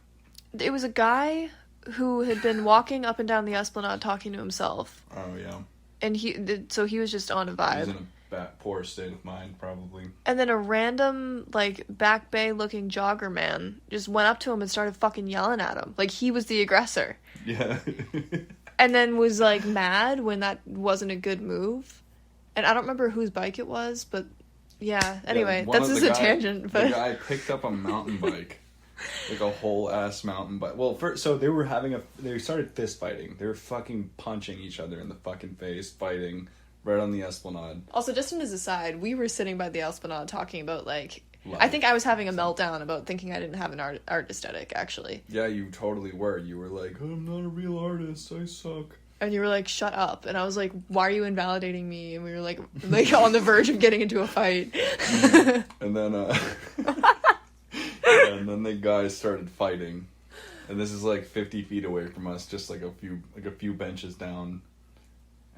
It was a guy who had been walking up and down the Esplanade talking to himself. Oh yeah. And he was just on a vibe. He was in a poor state of mind, probably. And then a random, like, Back Bay looking jogger man just went up to him and started fucking yelling at him. Like, he was the aggressor. Yeah. And then was, like, mad when that wasn't a good move. And I don't remember whose bike it was, but yeah. Anyway, that's just a tangent. But the guy picked up a mountain bike. Like a whole ass mountain bike. Well, so they started fist fighting. They were fucking punching each other in the fucking face, fighting right on the Esplanade. Also, just as a side, we were sitting by the Esplanade talking about, like, life. I think I was having a meltdown about thinking I didn't have an art aesthetic, actually. Yeah, you totally were. You were like, I'm not a real artist, I suck. And you were like, shut up. And I was like, why are you invalidating me? And we were like on the verge of getting into a fight. And then, and then the guys started fighting. And this is like 50 feet away from us, just like a few benches down.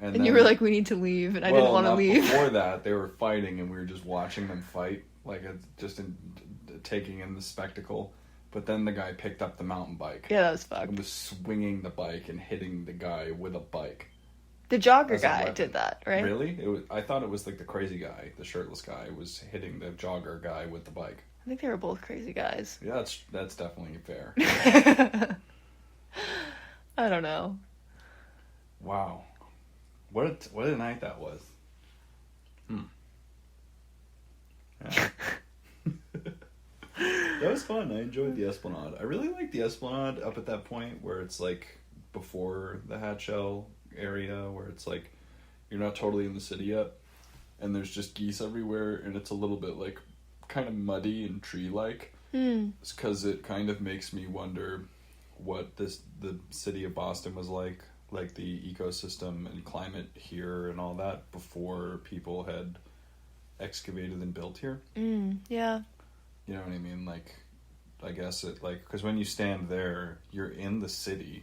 And you were like, we need to leave, and I didn't want to leave. Before that, they were fighting, and we were just watching them fight, like taking in the spectacle. But then the guy picked up the mountain bike. Yeah, that was fucked. And was swinging the bike and hitting the guy with a bike. The jogger guy did that, right? Really? I thought it was like the crazy guy, the shirtless guy, was hitting the jogger guy with the bike. I think they were both crazy guys. Yeah, that's definitely fair. I don't know. Wow. What a night that was. Yeah. That was fun. I enjoyed the Esplanade. I really like the Esplanade up at that point where it's like before the Hatchell area, where it's like you're not totally in the city yet, and there's just geese everywhere, and it's a little bit like kind of muddy and tree-like. It's because it kind of makes me wonder what the city of Boston was like the ecosystem and climate here and all that before people had excavated and built here. Yeah. You know what I mean? Like, I guess it, like, because when you stand there, you're in the city,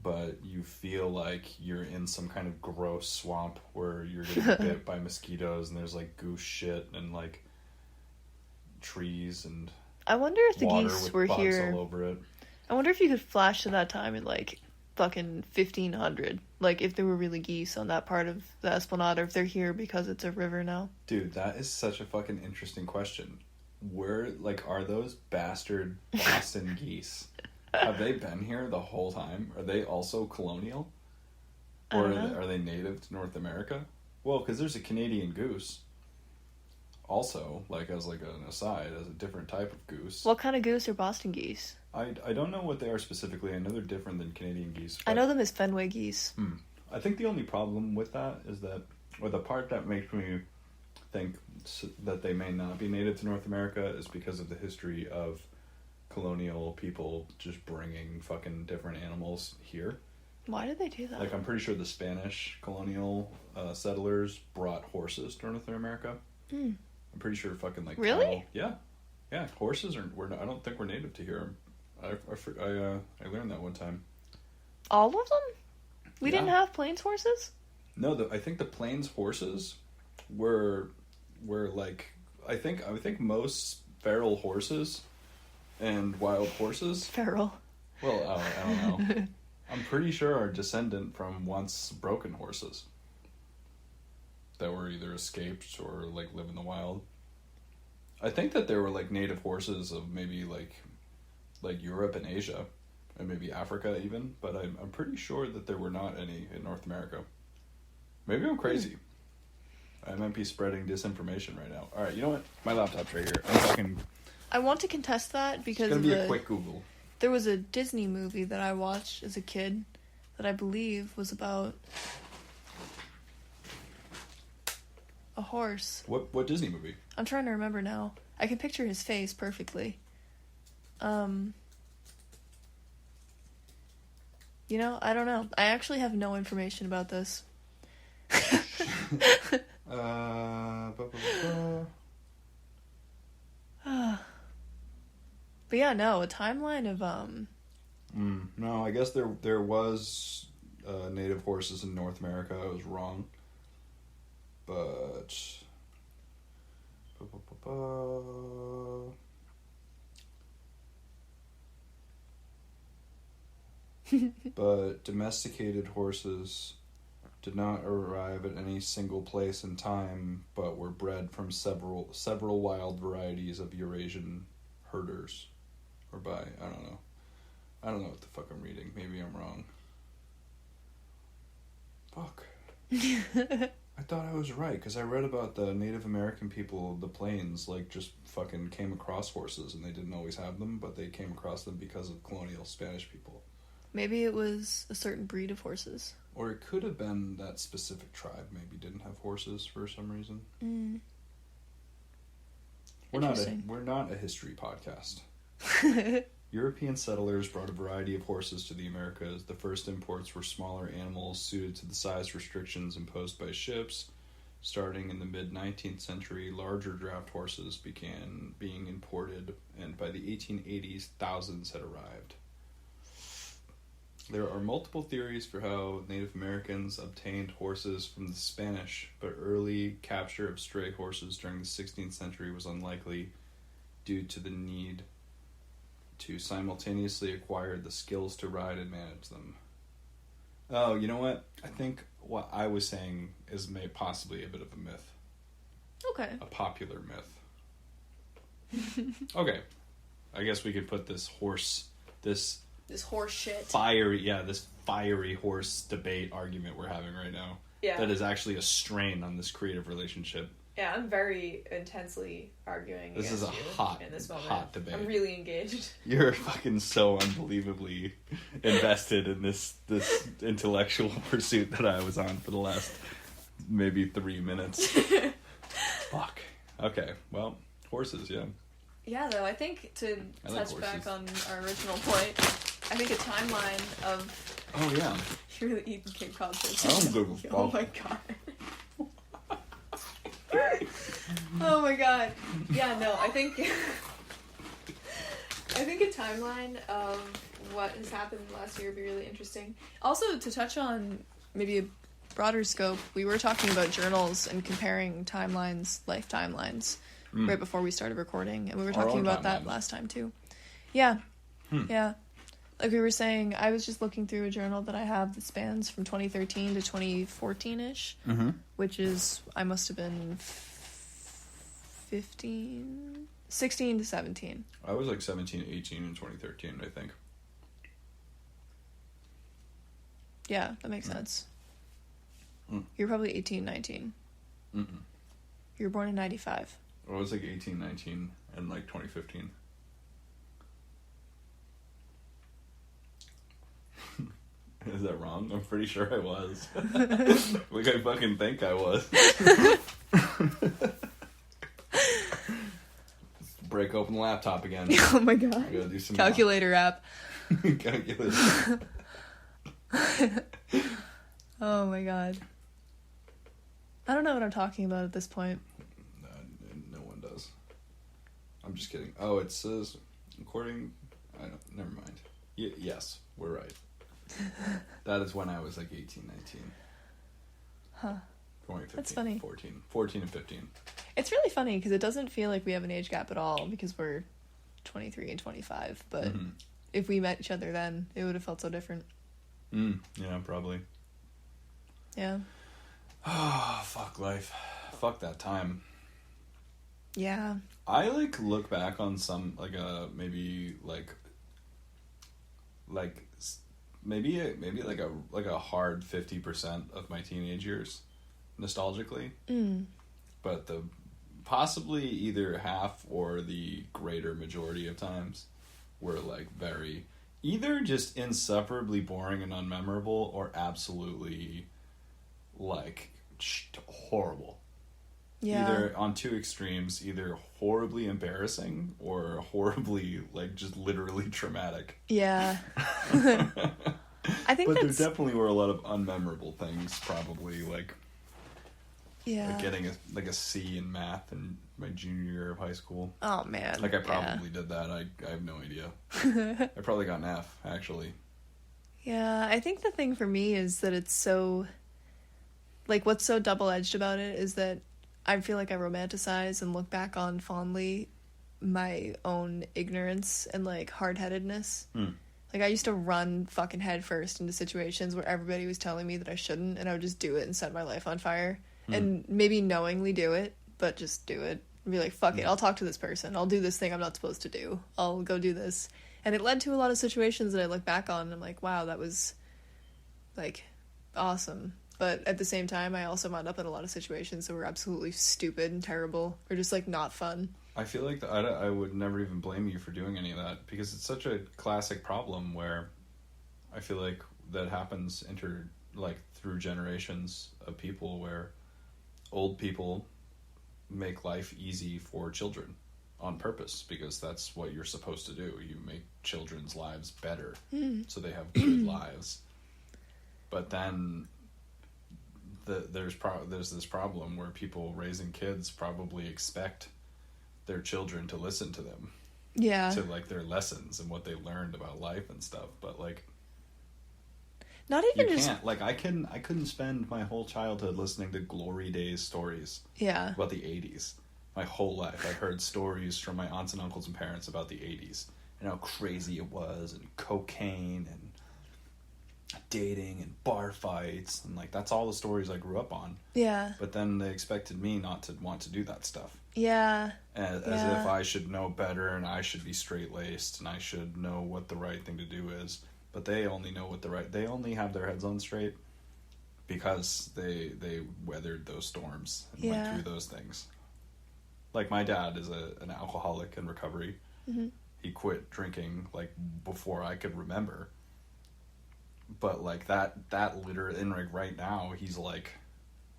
but you feel like you're in some kind of gross swamp where you're getting bit by mosquitoes and there's, like, goose shit and, like, trees and I wonder if the geese were here. All over it. I wonder if you could flash to that time in, like, fucking 1500. Like, if there were really geese on that part of the Esplanade, or if they're here because it's a river now. Dude, that is such a fucking interesting question. Where, like, are those bastard Boston geese? Have they been here the whole time? Are they also colonial? Or are they native to North America? Well, because there's a Canadian goose. Also, like, as like an aside, as a different type of goose. What kind of goose are Boston geese? I don't know what they are specifically. I know they're different than Canadian geese. I know them as Fenway geese. I think the only problem with that is that, or the part that makes me think that they may not be native to North America is because of the history of colonial people just bringing fucking different animals here. Why did they do that? Like, I'm pretty sure the Spanish colonial settlers brought horses to North America. I'm pretty sure fucking, like, really? Cattle. Yeah. Horses I don't think we're native to here. I learned that one time. All of them? We didn't have plains horses? No, I think the plains horses were like, I think most feral horses and wild horses. Feral. Well, I don't know. I'm pretty sure are descendant from once broken horses that were either escaped or like live in the wild. I think that there were like native horses of maybe like Europe and Asia and maybe Africa even, but I'm pretty sure that there were not any in North America. Maybe I'm crazy. I might be spreading disinformation right now. All right, you know what? My laptop's right here. I want to contest that because it's gonna be a quick Google. There was a Disney movie that I watched as a kid that I believe was about a horse. What Disney movie? I'm trying to remember now. I can picture his face perfectly. You know, I don't know. I actually have no information about this. But yeah, no, a timeline of No, I guess there was native horses in North America. I was wrong, but but domesticated horses did not arrive at any single place in time, but were bred from several wild varieties of Eurasian herders, or by I don't know what the fuck I'm reading. Maybe I'm wrong. Fuck. I thought I was right because I read about the Native American people of the plains, like, just fucking came across horses and they didn't always have them, but they came across them because of colonial Spanish people. Maybe it was a certain breed of horses. Or it could have been that specific tribe maybe didn't have horses for some reason. We're not a history podcast. European settlers brought a variety of horses to the Americas. The first imports were smaller animals suited to the size restrictions imposed by ships. Starting in the mid-19th century, larger draft horses began being imported, and by the 1880s, thousands had arrived. There are multiple theories for how Native Americans obtained horses from the Spanish, but early capture of stray horses during the 16th century was unlikely due to the need to simultaneously acquire the skills to ride and manage them. Oh, you know what? I think what I was saying is possibly a bit of a myth. Okay. A popular myth. Okay. I guess we could put this horse shit. This fiery horse debate argument we're having right now. Yeah. That is actually a strain on this creative relationship. Yeah, I'm very intensely arguing this against is a you hot, in this moment. hot debate. I'm really engaged. You're fucking so unbelievably invested in this intellectual pursuit that I was on for the last maybe 3 minutes. Fuck. Okay, well, horses, yeah. Yeah, though, I think to touch back on our original point, I think a timeline of... Oh, yeah. You're really eating Cape Cod chips. I'm good with Oh, my God. Oh, my God. Yeah, no, I think a timeline of what has happened last year would be really interesting. Also, to touch on maybe a broader scope, we were talking about journals and comparing timelines, life timelines, right before we started recording, and we were talking about that last time too. Yeah. Yeah. Like we were saying, I was just looking through a journal that I have that spans from 2013 to 2014-ish, which is, I must have been 16 to 17. I was like 17, 18 in 2013, I think. Yeah, that makes sense. You're probably 18, 19. You were born in 95. I was like 18, 19 in like 2015. Is that wrong? I'm pretty sure I was. Like I fucking think I was. Break open the laptop again. Oh my God. I gotta do some calculator app. Calculator. Oh my God. I don't know what I'm talking about at this point. No one does. I'm just kidding. Oh, it says according. Never mind. Yes, we're right. That is when I was like 18, 19. Huh. 2015, That's funny. 14 and 15. It's really funny because it doesn't feel like we have an age gap at all because we're 23 and 25. But if we met each other then, it would have felt so different. Yeah, probably. Yeah. Oh, fuck life. Fuck that time. Yeah. I like look back on some maybe like a hard 50% of my teenage years nostalgically. But the possibly either half or the greater majority of times were like very either just insufferably boring and unmemorable or absolutely like horrible. Yeah. Either on two extremes, either horribly embarrassing or horribly like just literally traumatic. Yeah. I think but there definitely were a lot of unmemorable things, probably like getting a C in math in my junior year of high school. Oh man. Like I probably did that. I have no idea. I probably got an F, actually. Yeah, I think the thing for me is that it's so like what's so double-edged about it is that I feel like I romanticize and look back on fondly my own ignorance and like hard-headedness. Like I used to run fucking head first into situations where everybody was telling me that I shouldn't, and I would just do it and set my life on fire. And maybe knowingly do it, but just do it. And be like, fuck it, I'll talk to this person. I'll do this thing I'm not supposed to do. I'll go do this. And it led to a lot of situations that I look back on and I'm like, wow, that was like awesome. But at the same time, I also wound up in a lot of situations that were absolutely stupid and terrible or just like not fun. I feel like I would never even blame you for doing any of that because it's such a classic problem where I feel like that happens through generations of people where old people make life easy for children on purpose because that's what you're supposed to do. You make children's lives better so they have good lives. But then there's this problem where people raising kids probably expect their children to listen to them. Yeah. To like their lessons and what they learned about life and stuff. But like Not even you just... can't. Like, I couldn't spend my whole childhood listening to Glory Days stories. Yeah. About the 80s. My whole life. I heard stories from my aunts and uncles and parents about the 80s. And how crazy it was. And cocaine. And dating. And bar fights. And, like, that's all the stories I grew up on. Yeah. But then they expected me not to want to do that stuff. Yeah. As if I should know better. And I should be straight-laced. And I should know what the right thing to do is. But they only know what they only have their heads on straight because they weathered those storms and went through those things. Like, my dad is an alcoholic in recovery. Mm-hmm. He quit drinking, like, before I could remember. But, like, that literally, and like right now, he's, like,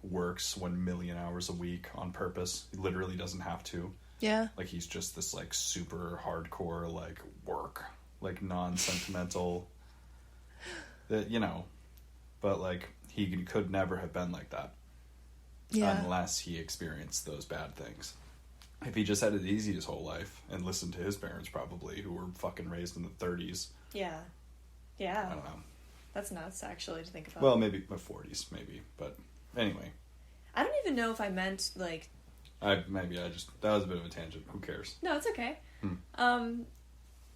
works 1 million hours a week on purpose. He literally doesn't have to. Yeah. Like, he's just this, like, super hardcore, like, work. Like, non-sentimental... That, you know, but, like, he could never have been like that. Yeah. Unless he experienced those bad things. If he just had it easy his whole life and listened to his parents, probably, who were fucking raised in the 30s. Yeah. Yeah. I don't know. That's nuts, actually, to think about. Well, maybe my 40s, maybe. But, anyway. I don't even know if I meant, like... That was a bit of a tangent. Who cares? No, it's okay.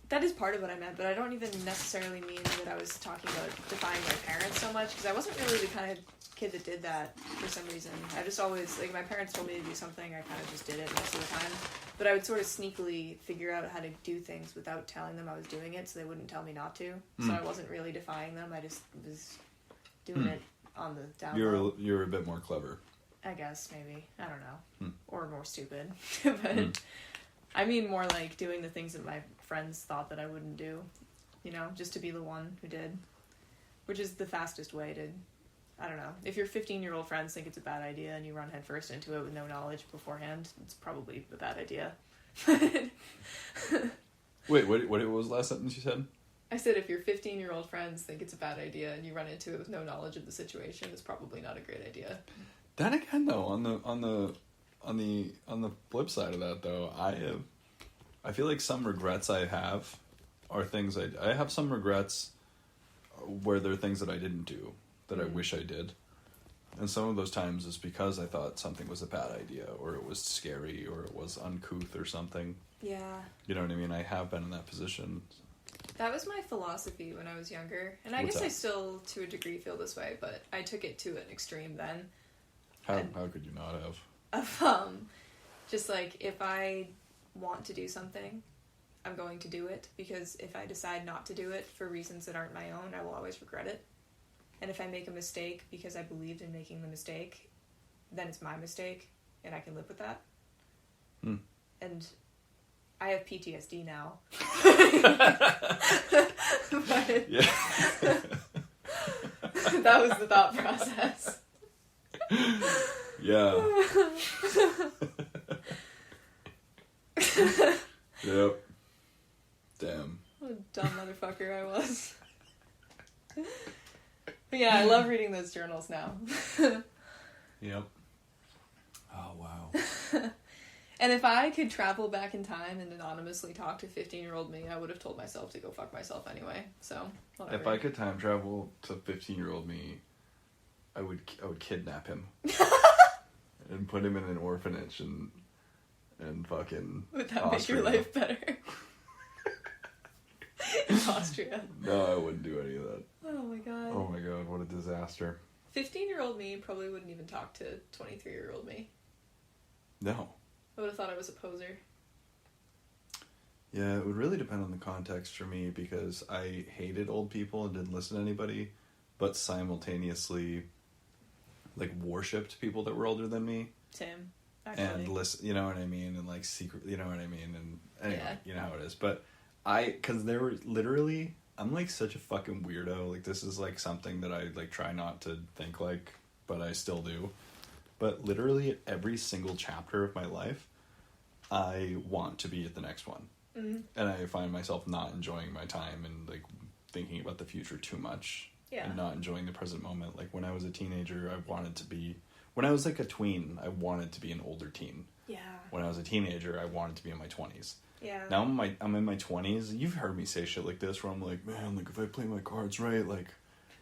That is part of what I meant, but I don't even necessarily mean that I was talking about defying my parents so much, because I wasn't really the kind of kid that did that for some reason. I just always, like, my parents told me to do something, I kind of just did it most of the time. But I would sort of sneakily figure out how to do things without telling them I was doing it, so they wouldn't tell me not to. So I wasn't really defying them, I just was doing it on the down low. You were a bit more clever. I guess, maybe. I don't know. Or more stupid. But... I mean more like doing the things that my friends thought that I wouldn't do, you know, just to be the one who did, which is the fastest way to, I don't know, if your 15-year-old friends think it's a bad idea and you run headfirst into it with no knowledge beforehand, it's probably a bad idea. Wait, what was the last sentence you said? I said if your 15-year-old friends think it's a bad idea and you run into it with no knowledge of the situation, it's probably not a great idea. Then again, though, on the flip side of that, though, I feel like some regrets I have are things I have some regrets where there are things that I didn't do that I wish I did. And some of those times is because I thought something was a bad idea or it was scary or it was uncouth or something. Yeah. You know what I mean? I have been in that position. That was my philosophy when I was younger. And I guess I still, to a degree, feel this way, but I took it to an extreme then. How could you not have? Just like, if I want to do something, I'm going to do it, because if I decide not to do it for reasons that aren't my own, I will always regret it. And if I make a mistake because I believed in making the mistake, then it's my mistake, and I can live with that. And I have PTSD now. But that was the thought process. Yeah. Yep. Damn. What a dumb motherfucker I was. But yeah, I love reading those journals now. Yep. Oh, wow. And if I could travel back in time and anonymously talk to 15-year-old me, I would have told myself to go fuck myself anyway. So, whatever. If I could time travel to 15-year-old me, I would kidnap him. And put him in an orphanage and fucking... Would that Austria. make your life better? In Austria. No, I wouldn't do any of that. Oh my god. Oh my god, what a disaster. 15-year-old me probably wouldn't even talk to 23-year-old me. No. I would have thought I was a poser. Yeah, it would really depend on the context for me, because I hated old people and didn't listen to anybody, but simultaneously, like, worshipped people that were older than me. Same, actually. And listen, you know what I mean? And, like, secret, you know what I mean? And anyway, Yeah. You know how it is. But because there were literally, I'm, like, such a fucking weirdo. Like, this is, like, something that I, like, try not to think like, but I still do. But literally every single chapter of my life, I want to be at the next one. Mm-hmm. And I find myself not enjoying my time and, like, thinking about the future too much. Yeah. And not enjoying the present moment. Like, when I was a teenager, when I was, like, a tween, I wanted to be an older teen. Yeah. When I was a teenager, I wanted to be in my 20s. Yeah. Now I'm in my 20s. You've heard me say shit like this, where I'm like, man, like, if I play my cards right, like,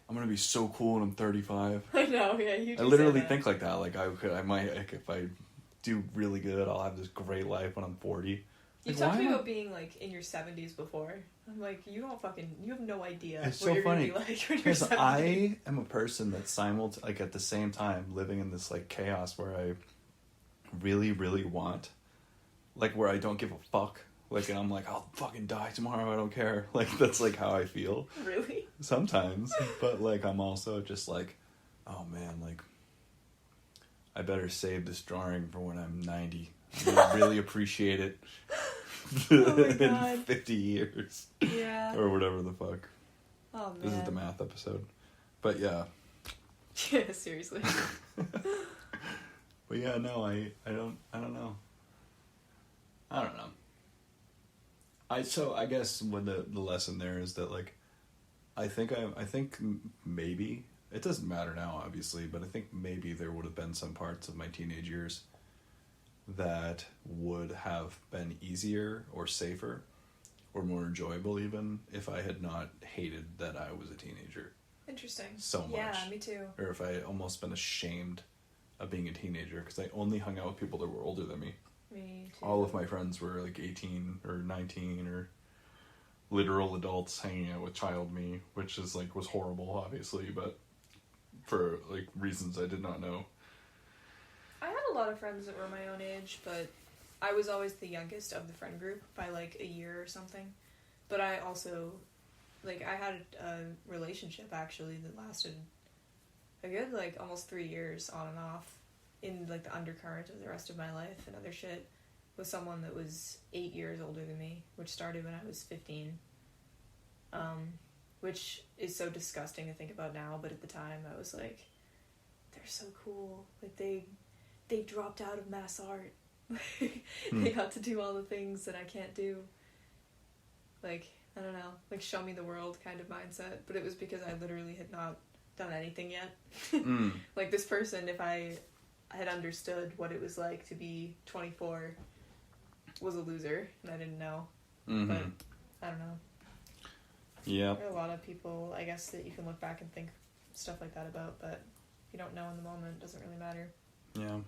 I'm gonna be so cool when I'm 35. I know, yeah. You I literally think like that. Like I might, like, if I do really good, I'll have this great life when I'm 40. You Like, talked to me about being like in your 70s before. I'm like, you have no idea it's what so you're funny. gonna be like when you're Because 70. I am a person that's like at the same time living in this like chaos where I really, really want, like, where I don't give a fuck. Like, and I'm like, I'll fucking die tomorrow, I don't care. Like, that's like how I feel. Really? Sometimes. But like, I'm also just like, oh man, like, I better save this drawing for when I'm 90. I'm gonna really appreciate it. Oh my in God. 50 years. Yeah. Or whatever the fuck. Oh man. This is the math episode. But yeah. Yeah, seriously. But yeah, no, I don't know. I don't know. I guess what the lesson there is that, like, I think maybe, it doesn't matter now obviously, but I think maybe there would have been some parts of my teenage years that would have been easier or safer or more enjoyable even if I had not hated that I was a teenager. Interesting. So much. Yeah, me too. Or if I had almost been ashamed of being a teenager because I only hung out with people that were older than me. Me too. All of my friends were like 18 or 19 or literal adults hanging out with child me, which is like was horrible obviously, but for like reasons I did not know. I had a lot of friends that were my own age, but I was always the youngest of the friend group by like a year or something. But I also, like, I had a relationship actually that lasted a good like almost 3 years on and off in like the undercurrent of the rest of my life and other shit with someone that was 8 years older than me, which started when I was 15. Which is so disgusting to think about now, but at the time I was like, they're so cool. Like they dropped out of mass art. They got to do all the things that I can't do. Like, I don't know, like show me the world kind of mindset. But it was because I literally had not done anything yet. Like this person, if I had understood what it was like to be 24, was a loser, and I didn't know. Mm-hmm. But I don't know. Yeah. There are a lot of people, I guess, that you can look back and think stuff like that about, but if you don't know in the moment, it doesn't really matter. Yeah.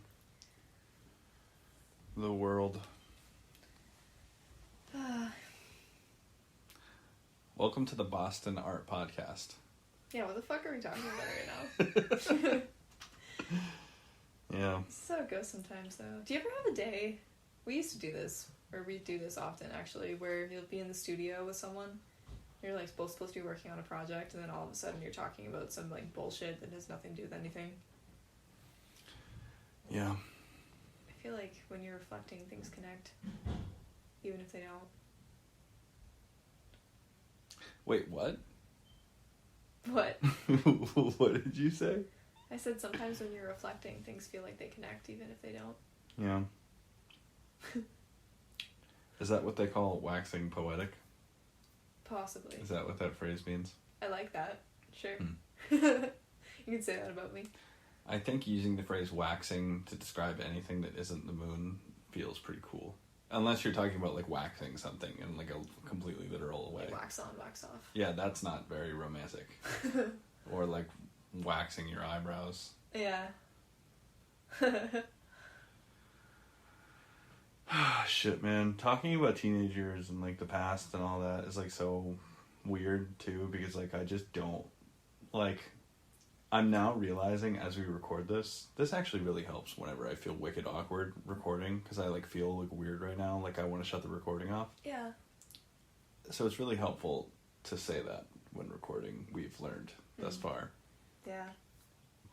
The world. Welcome to the Boston Art Podcast. Yeah, what the fuck are we talking about right now? Yeah. This is how it goes sometimes, though. Do you ever have a day? We used to do this, or we do this often, actually, where you'll be in the studio with someone. You're, like, supposed to be working on a project, and then all of a sudden you're talking about some, like, bullshit that has nothing to do with anything. Yeah. I feel like when you're reflecting, things connect, even if they don't. Wait, what? What? What did you say? I said sometimes when you're reflecting, things feel like they connect, even if they don't. Yeah. Is that what they call waxing poetic? Possibly. Is that what that phrase means? I like that. Sure. You can say that about me. I think using the phrase waxing to describe anything that isn't the moon feels pretty cool. Unless you're talking about, like, waxing something in, like, a completely literal way. Like wax on, wax off. Yeah, that's not very romantic. Or, like, waxing your eyebrows. Yeah. Shit, man. Talking about teenage years and, like, the past and all that is, like, so weird, too, because, like, I just don't, like, I'm now realizing as we record this actually really helps whenever I feel wicked awkward recording, because I, like, feel, like, weird right now, like, I want to shut the recording off. Yeah. So it's really helpful to say that when recording, we've learned thus far. Yeah.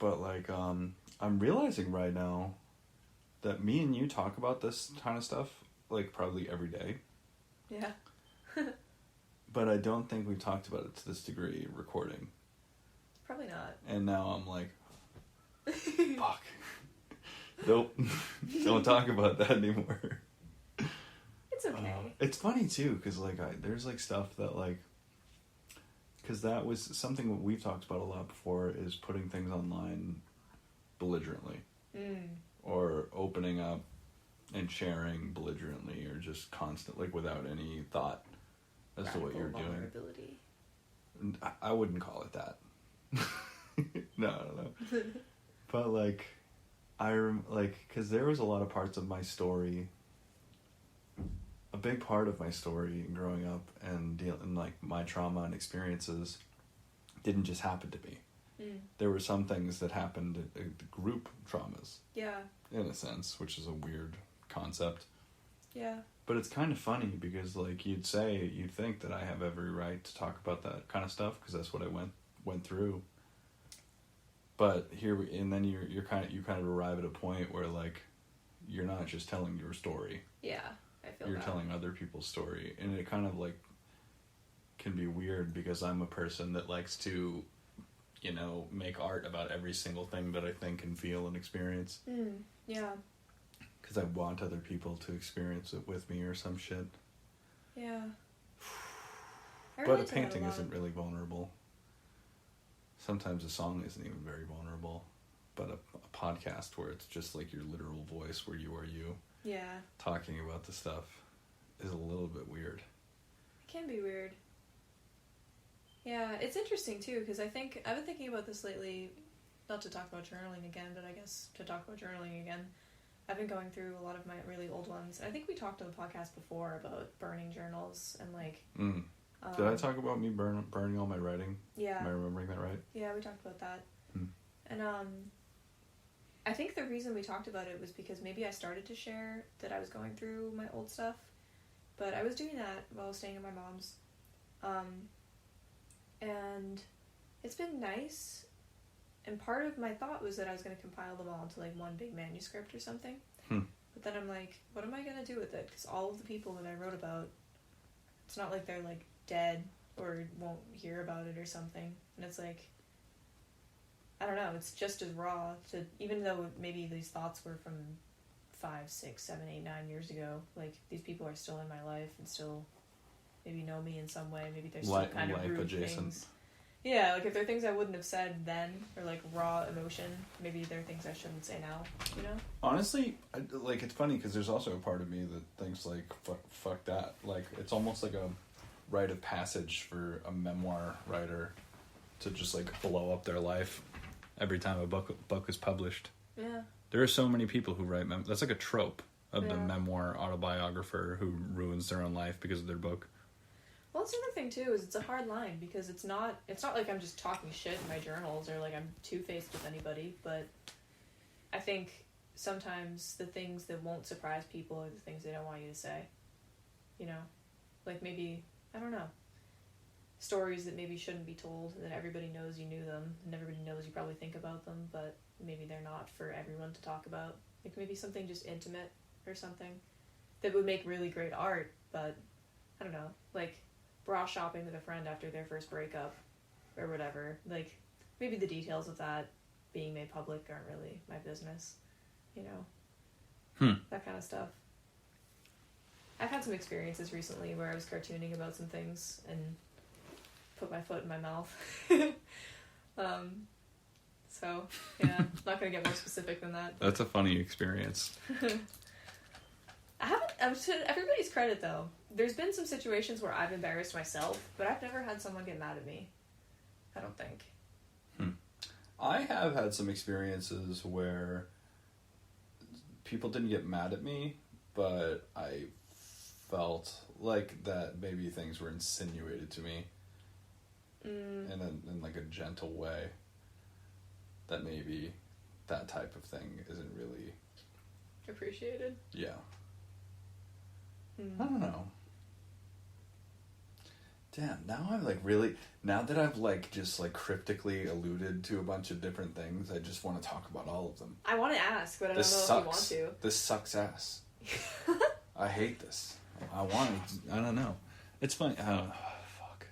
But, like, I'm realizing right now that me and you talk about this kind of stuff, like, probably every day. Yeah. But I don't think we've talked about it to this degree recording. Probably not. And now I'm like, fuck. Nope. Don't talk about that anymore. It's okay. It's funny, too, because, like, there's, like, stuff that, like, because that was something that we've talked about a lot before, is putting things online belligerently. Or opening up and sharing belligerently, or just constant, like, without any thought as to what you're doing. Vulnerability. I wouldn't call it that. No. But, like, because there was a lot of parts of my story, a big part of my story growing up and dealing, like, my trauma and experiences didn't just happen to me. There were some things that happened, group traumas. Yeah. In a sense, which is a weird concept. Yeah. But it's kind of funny because, like, you'd think that I have every right to talk about that kind of stuff because that's what I went through. But then you kind of arrive at a point where, like, you're not just telling your story. Yeah, I feel you're telling other people's story, and it kind of, like, can be weird because I'm a person that likes to, you know, make art about every single thing that I think and feel and experience. Yeah. Because I want other people to experience it with me or some shit. Yeah. But a painting isn't really vulnerable. Sometimes a song isn't even very vulnerable. But a podcast where it's just like your literal voice where you are you. Yeah. Talking about the stuff is a little bit weird. It can be weird. Yeah, it's interesting too, because I've been thinking about this lately, not to talk about journaling again, but I guess to talk about journaling again. I've been going through a lot of my really old ones. I think we talked on the podcast before about burning journals and, like... Did I talk about me burning all my writing? Yeah. Am I remembering that right? Yeah, we talked about that. And I think the reason we talked about it was because maybe I started to share that I was going through my old stuff, but I was doing that while I was staying at my mom's. And it's been nice, and part of my thought was that I was going to compile them all into, like, one big manuscript or something. But then I'm like, what am I going to do with it? Because all of the people that I wrote about, it's not like they're, like, dead or won't hear about it or something. And it's like, I don't know, it's just as raw to, even though maybe these thoughts were from 5, 6, 7, 8, 9 years ago, like, these people are still in my life and still maybe know me in some way. Maybe they're still kind of rude things. Yeah, like, if there are things I wouldn't have said then, or, like, raw emotion, maybe there are things I shouldn't say now, you know? Honestly, it's funny, because there's also a part of me that thinks, like, fuck that. Like, it's almost like a rite of passage for a memoir writer to just, like, blow up their life every time a book is published. Yeah. There are so many people who write that's like a trope of the memoir autobiographer who ruins their own life because of their book. Well, that's the other thing, too, is it's a hard line, because it's not like I'm just talking shit in my journals, or, like, I'm two-faced with anybody, but I think sometimes the things that won't surprise people are the things they don't want you to say, you know? Like, maybe, I don't know, stories that maybe shouldn't be told, that everybody knows you knew them, and everybody knows you probably think about them, but maybe they're not for everyone to talk about. Like, maybe something just intimate or something that would make really great art, but, I don't know, like, bra shopping with a friend after their first breakup, or whatever. Like, maybe the details of that being made public aren't really my business, you know? That kind of stuff. I've had some experiences recently where I was cartooning about some things and put my foot in my mouth. So, yeah, I'm not going to get more specific than that. That's a funny experience. To everybody's credit, though, there's been some situations where I've embarrassed myself, but I've never had someone get mad at me. I don't think. I have had some experiences where people didn't get mad at me, but I felt like that maybe things were insinuated to me in like a gentle way. That maybe that type of thing isn't really appreciated. Yeah. I don't know. Damn, now I'm like really, now that I've like just like cryptically alluded to a bunch of different things, I just want to talk about all of them. I want to ask, but I don't know if you want to. This sucks ass. I hate this. I don't know. It's funny. Fuck.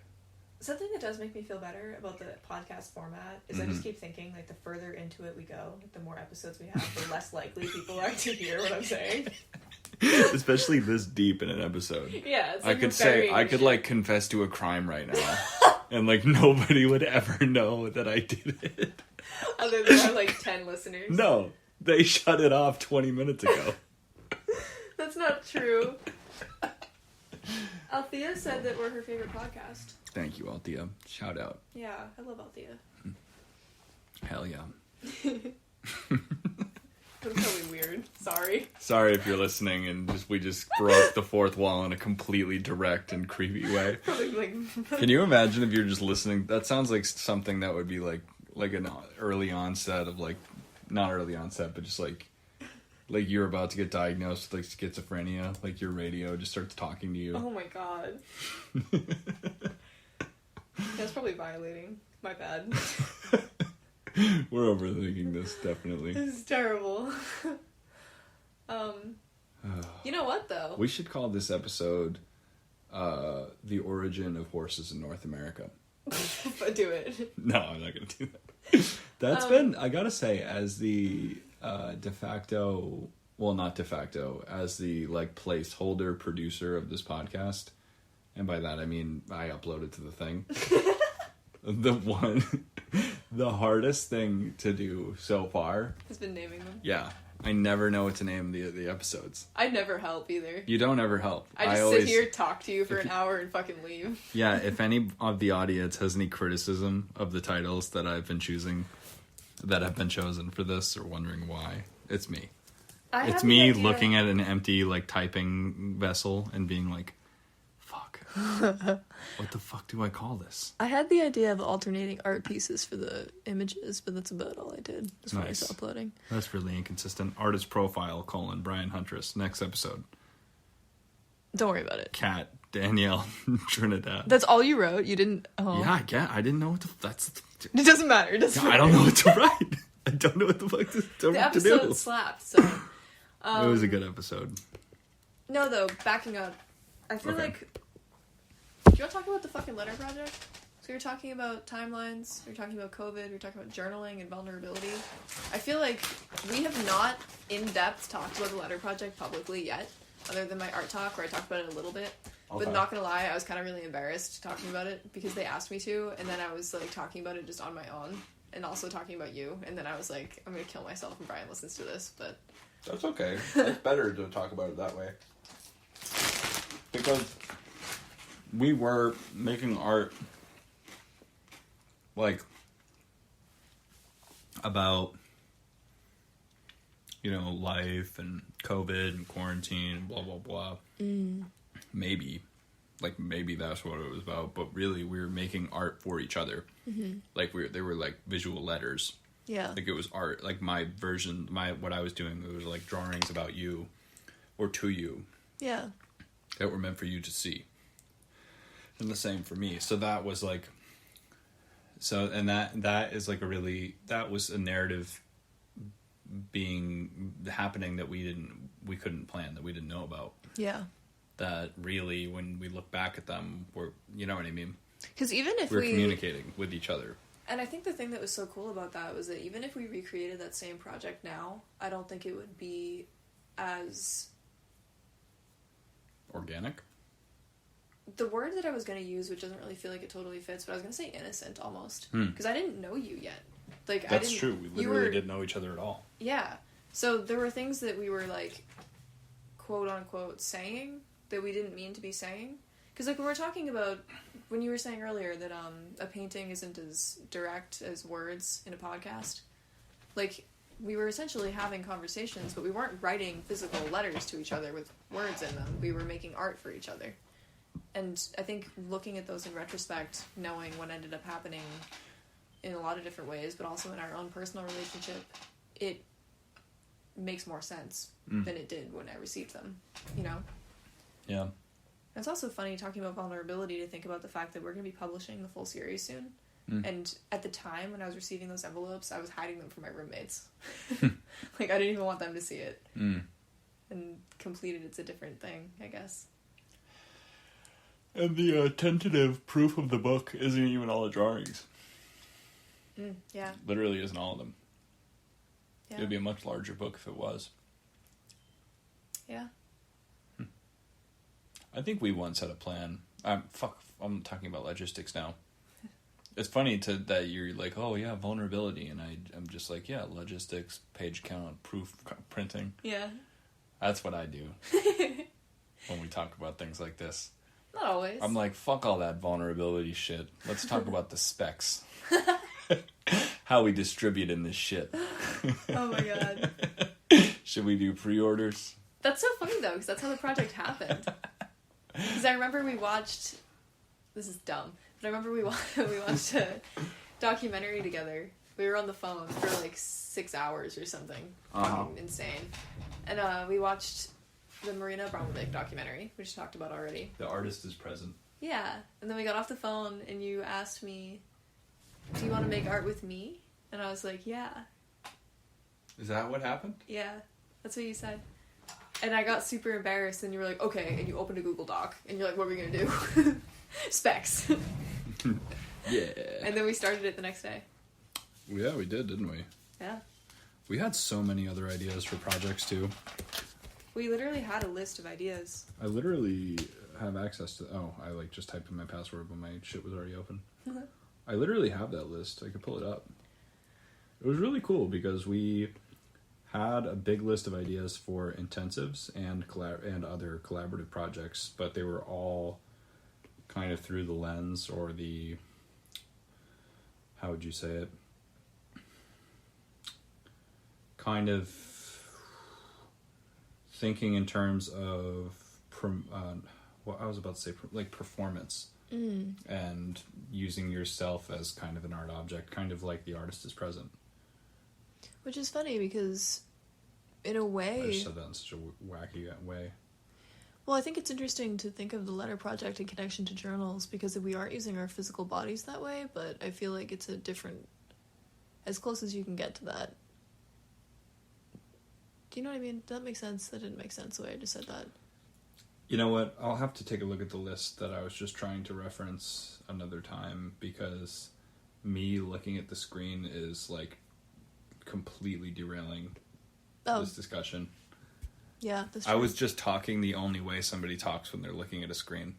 Something that does make me feel better about the podcast format is I just keep thinking, like, the further into it we go, like, the more episodes we have, the less likely people are to hear what I'm saying. Especially this deep in an episode. Yeah, it's like I could like confess to a crime right now, and like nobody would ever know that I did it. Other than our like 10 listeners. No, they shut it off 20 minutes ago. That's not true. Althea said that we're her favorite podcast. Thank you, Althea. Shout out. Yeah, I love Althea. Hell yeah. That's probably weird. Sorry. Sorry if you're listening and we just broke the fourth wall in a completely direct and creepy way. Can you imagine if you're just listening? That sounds like something that would be like an early onset of like, not early onset, but just like you're about to get diagnosed with like schizophrenia, like your radio just starts talking to you. Oh my god. That's probably violating. My bad. We're overthinking this, definitely. This is terrible. You know what, though? We should call this episode The Origin of Horses in North America. But do it. No, I'm not going to do that. That's been, I gotta say, as the de facto, well, not de facto, as the like placeholder producer of this podcast, and by that I mean I upload it to the thing. The hardest thing to do so far has been naming them. Yeah, I never know what to name the episodes. I never help either. You don't ever help. I just sit here, talk to you for an hour, and fucking leave. Yeah, if any of the audience has any criticism of the titles that I've been choosing, that have been chosen for this, or wondering why, it's me. It's me looking at an empty like typing vessel and being like, fuck. What the fuck do I call this? I had the idea of alternating art pieces for the images, but that's about all I did as far as uploading. That's really inconsistent. Artist profile, Brian Huntress. Next episode. Don't worry about it. Kat, Danielle, Trinidad. That's all you wrote? You didn't... Oh. Yeah, I didn't know what that's... It doesn't matter. It doesn't matter. I don't know what to write. I don't know what the fuck to do. The episode slapped, so... It was a good episode. No, though, backing up. I feel like... Do you want to talk about the fucking letter project? So you're talking about timelines, you're talking about COVID, you're talking about journaling and vulnerability. I feel like we have not in-depth talked about the letter project publicly yet, other than my art talk where I talked about it a little bit. Okay. But not gonna lie, I was kind of really embarrassed talking about it because they asked me to, and then I was like talking about it just on my own, and also talking about you, and then I was like, I'm gonna kill myself when Brian listens to this, but... That's okay. It's better to talk about it that way. Because... we were making art, like, about, life and COVID and quarantine and blah, blah, blah. Maybe that's what it was about. But really, we were making art for each other. Mm-hmm. Like, they were, like, visual letters. Yeah. Like, it was art. Like, my version, what I was doing, it was, like, drawings about you or to you. Yeah. That were meant for you to see. And the same for me. So that was like, and that is like that was a narrative happening that we couldn't plan, that we didn't know about. Yeah. That really, when we look back at them, you know what I mean? Because even if we're communicating with each other. And I think the thing that was so cool about that was that even if we recreated that same project now, I don't think it would be as... organic? The word that I was going to use, which doesn't really feel like it totally fits, but I was going to say innocent almost. Because I didn't know you yet. Like, that's true. We literally didn't know each other at all. Yeah. So there were things that we were, like, quote unquote saying that we didn't mean to be saying. Because, like, when we're talking about, when you were saying earlier that a painting isn't as direct as words in a podcast, like, we were essentially having conversations, but we weren't writing physical letters to each other with words in them. We were making art for each other. And I think looking at those in retrospect, knowing what ended up happening in a lot of different ways, but also in our own personal relationship, it makes more sense than it did when I received them, Yeah. And it's also funny talking about vulnerability to think about the fact that we're going to be publishing the full series soon. And at the time when I was receiving those envelopes, I was hiding them from my roommates. Like, I didn't even want them to see it. And completed, it's a different thing, I guess. And the tentative proof of the book isn't even all the drawings. Yeah. Literally isn't all of them. Yeah. It would be a much larger book if it was. Yeah. I think we once had a plan. I'm talking about logistics now. It's funny that you're like, oh yeah, vulnerability, and I'm just like, yeah, logistics, page count, proof printing. Yeah. That's what I do when we talk about things like this. Not always. I'm like, fuck all that vulnerability shit. Let's talk about the specs. how we distribute in this shit. Oh my god. Should we do pre-orders? That's so funny though, because that's how the project happened. Because I remember we watched. This is dumb, but I remember we watched a documentary together. We were on the phone for like 6 hours or something. Fucking insane. And we watched the Marina Abramovic documentary, which we talked about already. The artist is present. Yeah. And then we got off the phone and you asked me, do you want to make art with me? And I was like, yeah. Is that what happened? Yeah. That's what you said. And I got super embarrassed and you were like, okay. And you opened a Google Doc and you're like, what are we going to do? Specs. Yeah. And then we started it the next day. Yeah, we did, didn't we? Yeah. We had so many other ideas for projects, too. We literally had a list of ideas. I literally have access to... Oh, I, just typed in my password when my shit was already open. I literally have that list. I could pull it up. It was really cool because we had a big list of ideas for intensives and other collaborative projects, but they were all kind of through the lens or the... How would you say it? Kind of thinking in terms of what I was about to say, like performance, and using yourself as kind of an art object, kind of like the artist is present. Which is funny because, in a way, I just said that in such a wacky way. Well, I think it's interesting to think of the letter project in connection to journals because we aren't using our physical bodies that way, but I feel like it's a different, as close as you can get to that. Do you know what I mean? Does that make sense? That didn't make sense the way I just said that. You know what? I'll have to take a look at the list that I was just trying to reference another time because me looking at the screen is like completely derailing this discussion. Yeah, that's true. I was just talking the only way somebody talks when they're looking at a screen.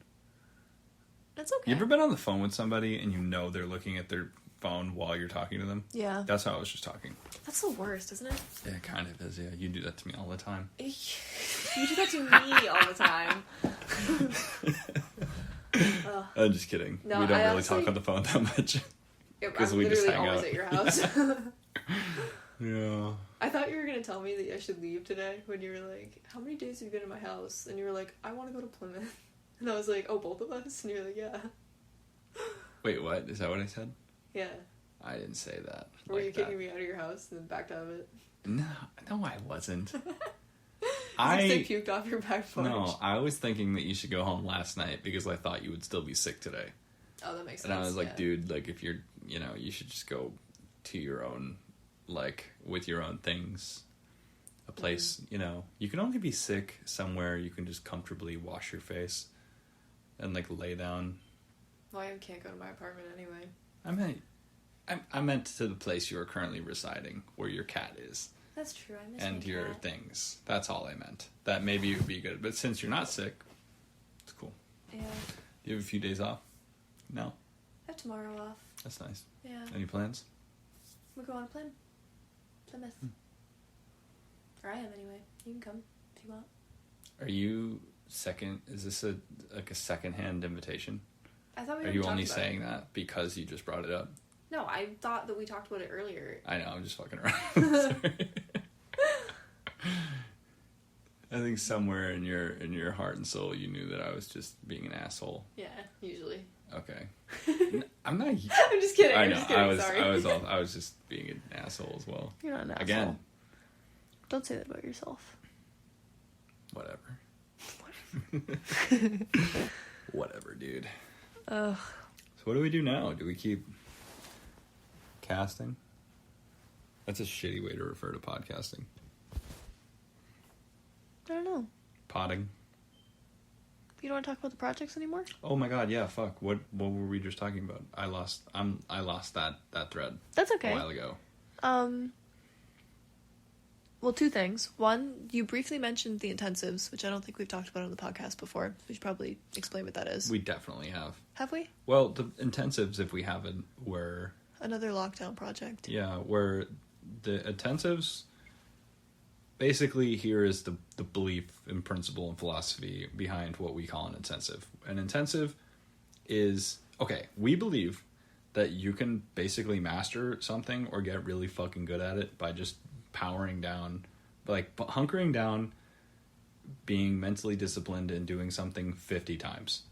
That's okay. You ever been on the phone with somebody and you know they're looking at their phone while you're talking to them? Yeah. That's how I was just talking. That's the worst, isn't it? Yeah, it kind of is, yeah. You do that to me all the time. You do that to me all the time. I'm just kidding. No, we don't really talk on the phone that much. Because we just hang always out. at your house. Yeah. I thought you were going to tell me that I should leave today when you were like, how many days have you been in my house? And you were like, I want to go to Plymouth. And I was like, oh, both of us? And you're like, yeah. Wait, what? Is that what I said? Yeah. I didn't say that. Were you kicking me out of your house and then backed out of it? No, I wasn't. I puked off your back porch. No, I was thinking that you should go home last night because I thought you would still be sick today. Oh, that makes sense. And I was like, dude, like if you're, you should just go to your own, like with your own things. A place, you can only be sick somewhere you can just comfortably wash your face and like lay down. Well, I can't go to my apartment anyway. I meant to the place you are currently residing, where your cat is. That's true. I miss and my your cat. Things. That's all I meant. That maybe it would be good, but since you're not sick, it's cool. Yeah. You have a few days off? No. I have tomorrow off. That's nice. Yeah. Any plans? We're going to Plymouth. Or I am anyway. You can come if you want. Are you second? Is this a second-hand invitation? I thought we Are you only saying that because you just brought it up? No, I thought that we talked about it earlier. I know, I'm just fucking around. Sorry. I think somewhere in your heart and soul you knew that I was just being an asshole. Yeah, usually. Okay. I'm not. I'm just kidding. I know. Sorry. I was just being an asshole as well. You're not an asshole. Again. Don't say that about yourself. Whatever. Whatever, dude. Ugh. So what do we do now? Do we keep casting? That's a shitty way to refer to podcasting. I don't know. Potting. You don't want to talk about the projects anymore? Oh my god, yeah, fuck. What were we just talking about? I lost that thread. That's okay. A while ago. Well, two things. One, you briefly mentioned the intensives, which I don't think we've talked about on the podcast before. We should probably explain what that is. We definitely have. Have we? Well, the intensives, if we haven't, were... Another lockdown project. Yeah, where the intensives... Basically, here is the belief and principle and philosophy behind what we call an intensive. An intensive is... Okay, we believe that you can basically master something or get really fucking good at it by just powering down, hunkering down, being mentally disciplined and doing something 50 times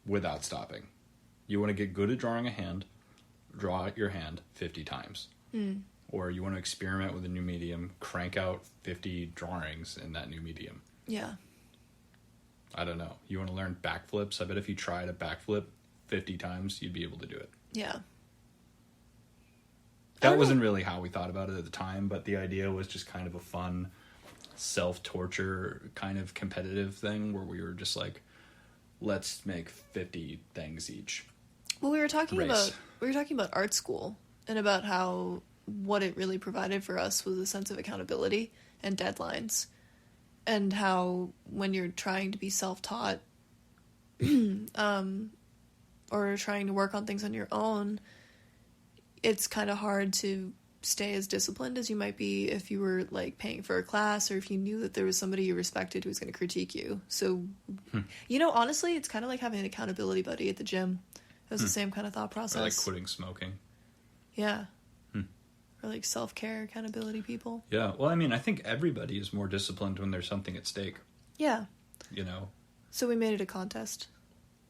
without stopping. You want to get good at drawing a hand, draw your hand 50 times. Or you want to experiment with a new medium, crank out 50 drawings in that new medium. Yeah. I don't know. You want to learn backflips? I bet if you tried a backflip 50 times, you'd be able to do it. Yeah. That wasn't really how we thought about it at the time, but the idea was just kind of a fun self-torture kind of competitive thing where we were just like, let's make 50 things each. Well, we were talking about art school and about how what it really provided for us was a sense of accountability and deadlines, and how when you're trying to be self-taught or trying to work on things on your own, it's kind of hard to stay as disciplined as you might be if you were like paying for a class or if you knew that there was somebody you respected who was going to critique you. So, honestly, it's kind of like having an accountability buddy at the gym. It was the same kind of thought process. Or like quitting smoking. Yeah. Or like self-care accountability people. Yeah. Well, I mean, I think everybody is more disciplined when there's something at stake. Yeah. You know? So we made it a contest.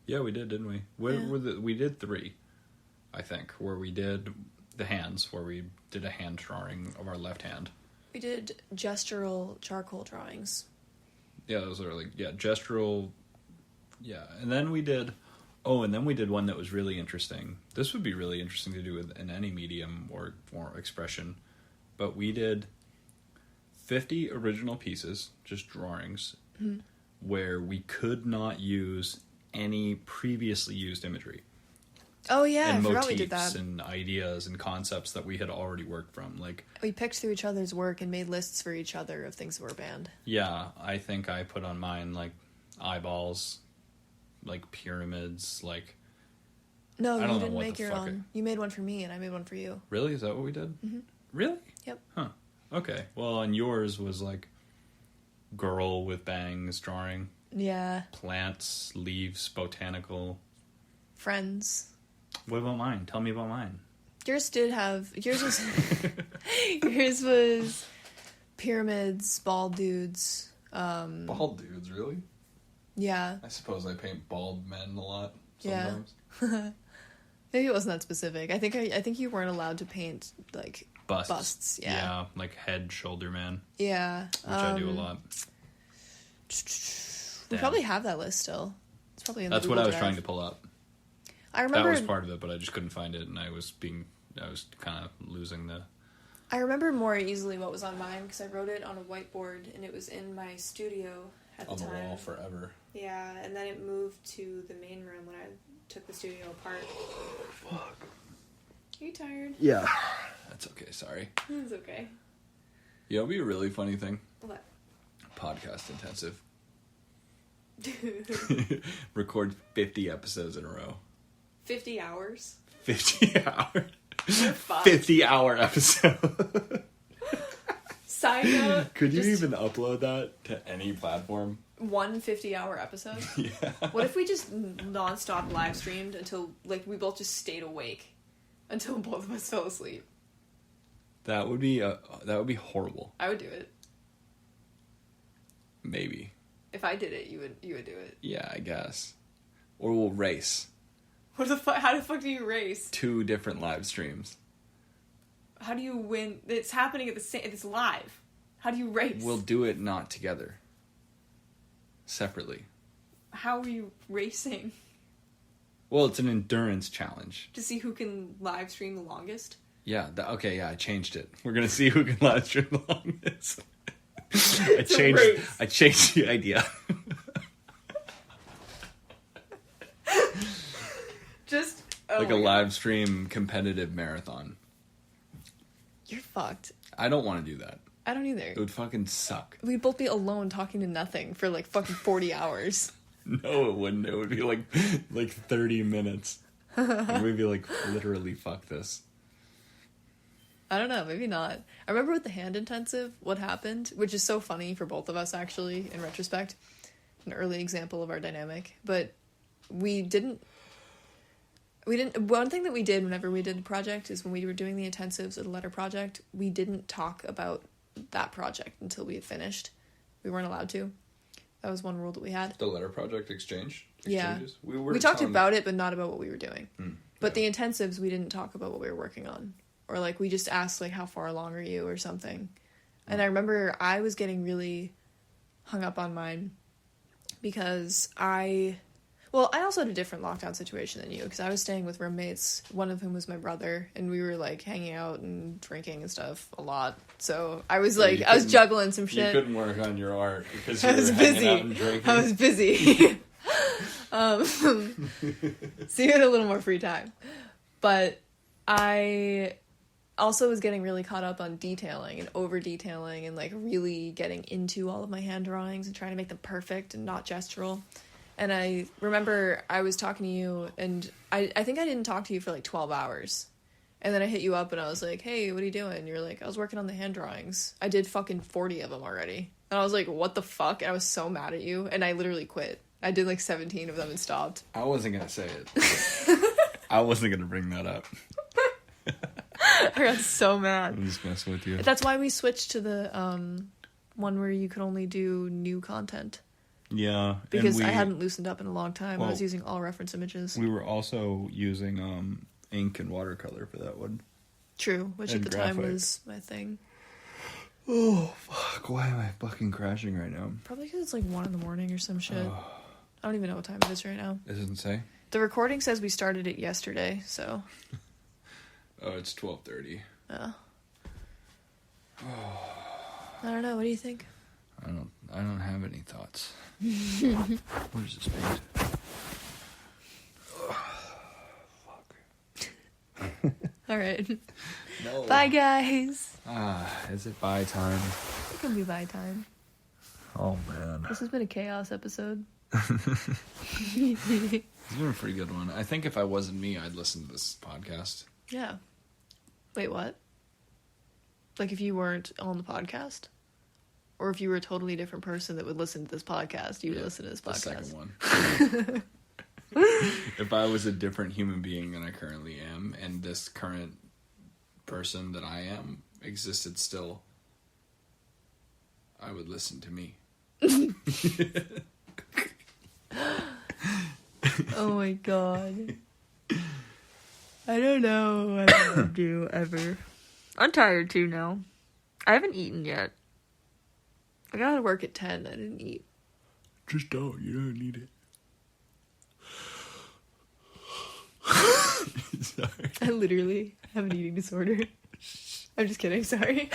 Yeah, we did, didn't we? We did 3, I think, where we did the hands, where we did a hand drawing of our left hand. We did gestural charcoal drawings. Yeah, those are like, gestural. Yeah. And then we did one that was really interesting. This would be really interesting to do in any medium or expression. But we did 50 original pieces, just drawings, where we could not use any previously used imagery. Oh yeah, and I forgot motifs we did that. And ideas and concepts that we had already worked from. Like, we picked through each other's work and made lists for each other of things that were banned. Yeah, I think I put on mine like eyeballs, like pyramids, like... No, you didn't make your own. You made one for me and I made one for you. Really? Is that what we did? Mm-hmm. Really? Yep. Huh. Okay. Well, and yours was like girl with bangs drawing. Yeah. Plants, leaves, botanical. Friends. What about mine? Tell me about mine. Yours was pyramids, bald dudes. Bald dudes, really? Yeah. I suppose I paint bald men a lot sometimes. Yeah. Maybe it wasn't that specific. I think you weren't allowed to paint like busts. Yeah. Yeah, like head, shoulder man. Yeah. Which I do a lot. We probably have that list still. It's probably in the That's Google what I was Drive. trying to pull up. I remember that was part of it, but I just couldn't find it, and I was kind of losing the... I remember more easily what was on mine, because I wrote it on a whiteboard, and it was in my studio at the time. On the wall forever. Yeah, and then it moved to the main room when I took the studio apart. Fuck. Are you tired? Yeah. That's okay, sorry. It's okay. Yeah, it'll be a really funny thing. What? Podcast intensive. Record 50 episodes in a row. 50 hours? 50 hours. 50-hour episode. Side note. Could you even upload that to any platform? One 50-hour episode? Yeah. What if we just non-stop live streamed until, like, we both just stayed awake until both of us fell asleep? That would be horrible. I would do it. Maybe. If I did it, you would do it. Yeah, I guess. Or we'll race. What the fuck? How the fuck do you race? 2 different live streams. How do you win? It's happening at the same... It's live. How do you race? We'll do it not together. Separately. How are you racing? Well, it's an endurance challenge. To see who can live stream the longest? Yeah, I changed it. We're going to see who can live stream the longest. I changed the idea. Just like a live stream competitive marathon. You're fucked. I don't want to do that. I don't either. It would fucking suck. We'd both be alone talking to nothing for like fucking 40 hours. No, it wouldn't. It would be like 30 minutes. And we'd be like, literally, fuck this. I don't know, maybe not. I remember with the hand intensive, what happened, which is so funny for both of us, actually, in retrospect. An early example of our dynamic. But we didn't... We didn't. One thing that we did whenever we did the project is when we were doing the intensives of the letter project, we didn't talk about that project until we had finished. We weren't allowed to. That was one rule that we had. The letter project exchanges? Yeah. We talked about it, but not about what we were doing. But the intensives, we didn't talk about what we were working on. Or, like, we just asked, like, how far along are you or something. And I remember I was getting really hung up on mine because I also had a different lockdown situation than you, because I was staying with roommates, one of whom was my brother, and we were, like, hanging out and drinking and stuff a lot. So I was, like, I was juggling some shit. You couldn't work on your art because you were hanging out and drinking. I was busy. So you had a little more free time. But I also was getting really caught up on detailing and over-detailing and, like, really getting into all of my hand drawings and trying to make them perfect and not gestural. And I remember I was talking to you, and I think I didn't talk to you for, like, 12 hours. And then I hit you up, and I was like, hey, what are you doing? And you're like, I was working on the hand drawings. I did fucking 40 of them already. And I was like, what the fuck? And I was so mad at you, and I literally quit. I did, like, 17 of them and stopped. I wasn't going to say it. I wasn't going to bring that up. I got so mad. I'm just messing with you. That's why we switched to the one where you could only do new content. Yeah. Because I hadn't loosened up in a long time. Well, I was using all reference images. We were also using ink and watercolor for that one. True, which at the time was my thing. Oh, fuck. Why am I fucking crashing right now? Probably because it's like 1 a.m. or some shit. I don't even know what time it is right now. It doesn't say? The recording says we started it yesterday, so... Oh, it's 12:30. Oh. I don't know. What do you think? I don't have any thoughts. What is this paint? Fuck. All right. No. Bye, guys. Is it bye time? It can be bye time. Oh, man. This has been a chaos episode. It's been a pretty good one. I think if I wasn't me, I'd listen to this podcast. Yeah. Wait, what? Like if you weren't on the podcast? Or if you were a totally different person that would listen to this podcast, you would listen to this podcast? The second one. If I was a different human being than I currently am, and this current person that I am existed still, I would listen to me. Oh my god. I don't know what I would do ever. I'm tired too now. I haven't eaten yet. I got to work at 10. I didn't eat. Just don't. You don't need it. Sorry. I literally have an eating disorder. I'm just kidding. Sorry.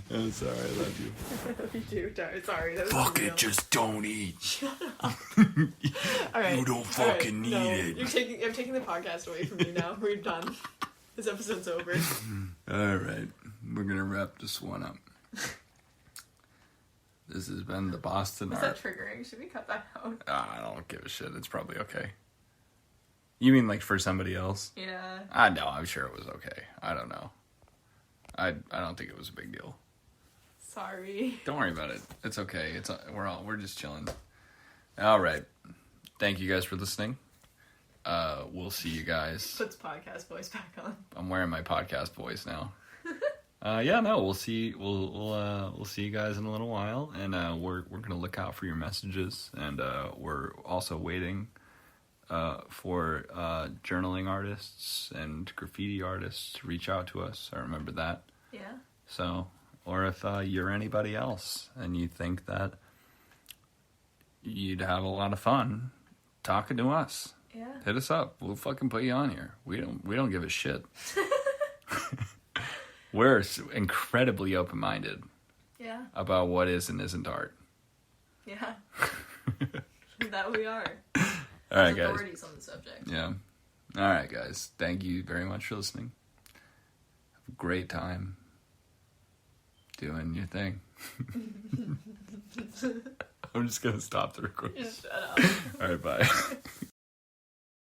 I'm sorry. I love you. I love you too. Sorry. That was Fuck real. it. Just don't eat. Shut up. All right. You don't fucking need it. I'm taking the podcast away from you now. We're done. This episode's over. All right. We're going to wrap this one up. This has been the Boston Was Art. that triggering? Should we cut that out? I don't give a shit. It's probably okay. You mean like for somebody else? Yeah. I know. I'm sure it was okay. I don't know. I don't think it was a big deal. Sorry. Don't worry about it. It's okay. We're just chilling. All right. Thank you guys for listening. We'll see you guys. Puts podcast voice back on. I'm wearing my podcast voice now. We'll see. We'll see you guys in a little while, and we're gonna look out for your messages, and we're also waiting for journaling artists and graffiti artists to reach out to us. I remember that. Yeah. So, or if you're anybody else and you think that you'd have a lot of fun talking to us, yeah, hit us up. We'll fucking put you on here. We don't give a shit. We're incredibly open-minded. Yeah. About what is and isn't art. Yeah. That we are. All right, guys. Authorities on the subject. Yeah. All right, guys. Thank you very much for listening. Have a great time doing your thing. I'm just going to stop the recording. Just shut up. All right, bye.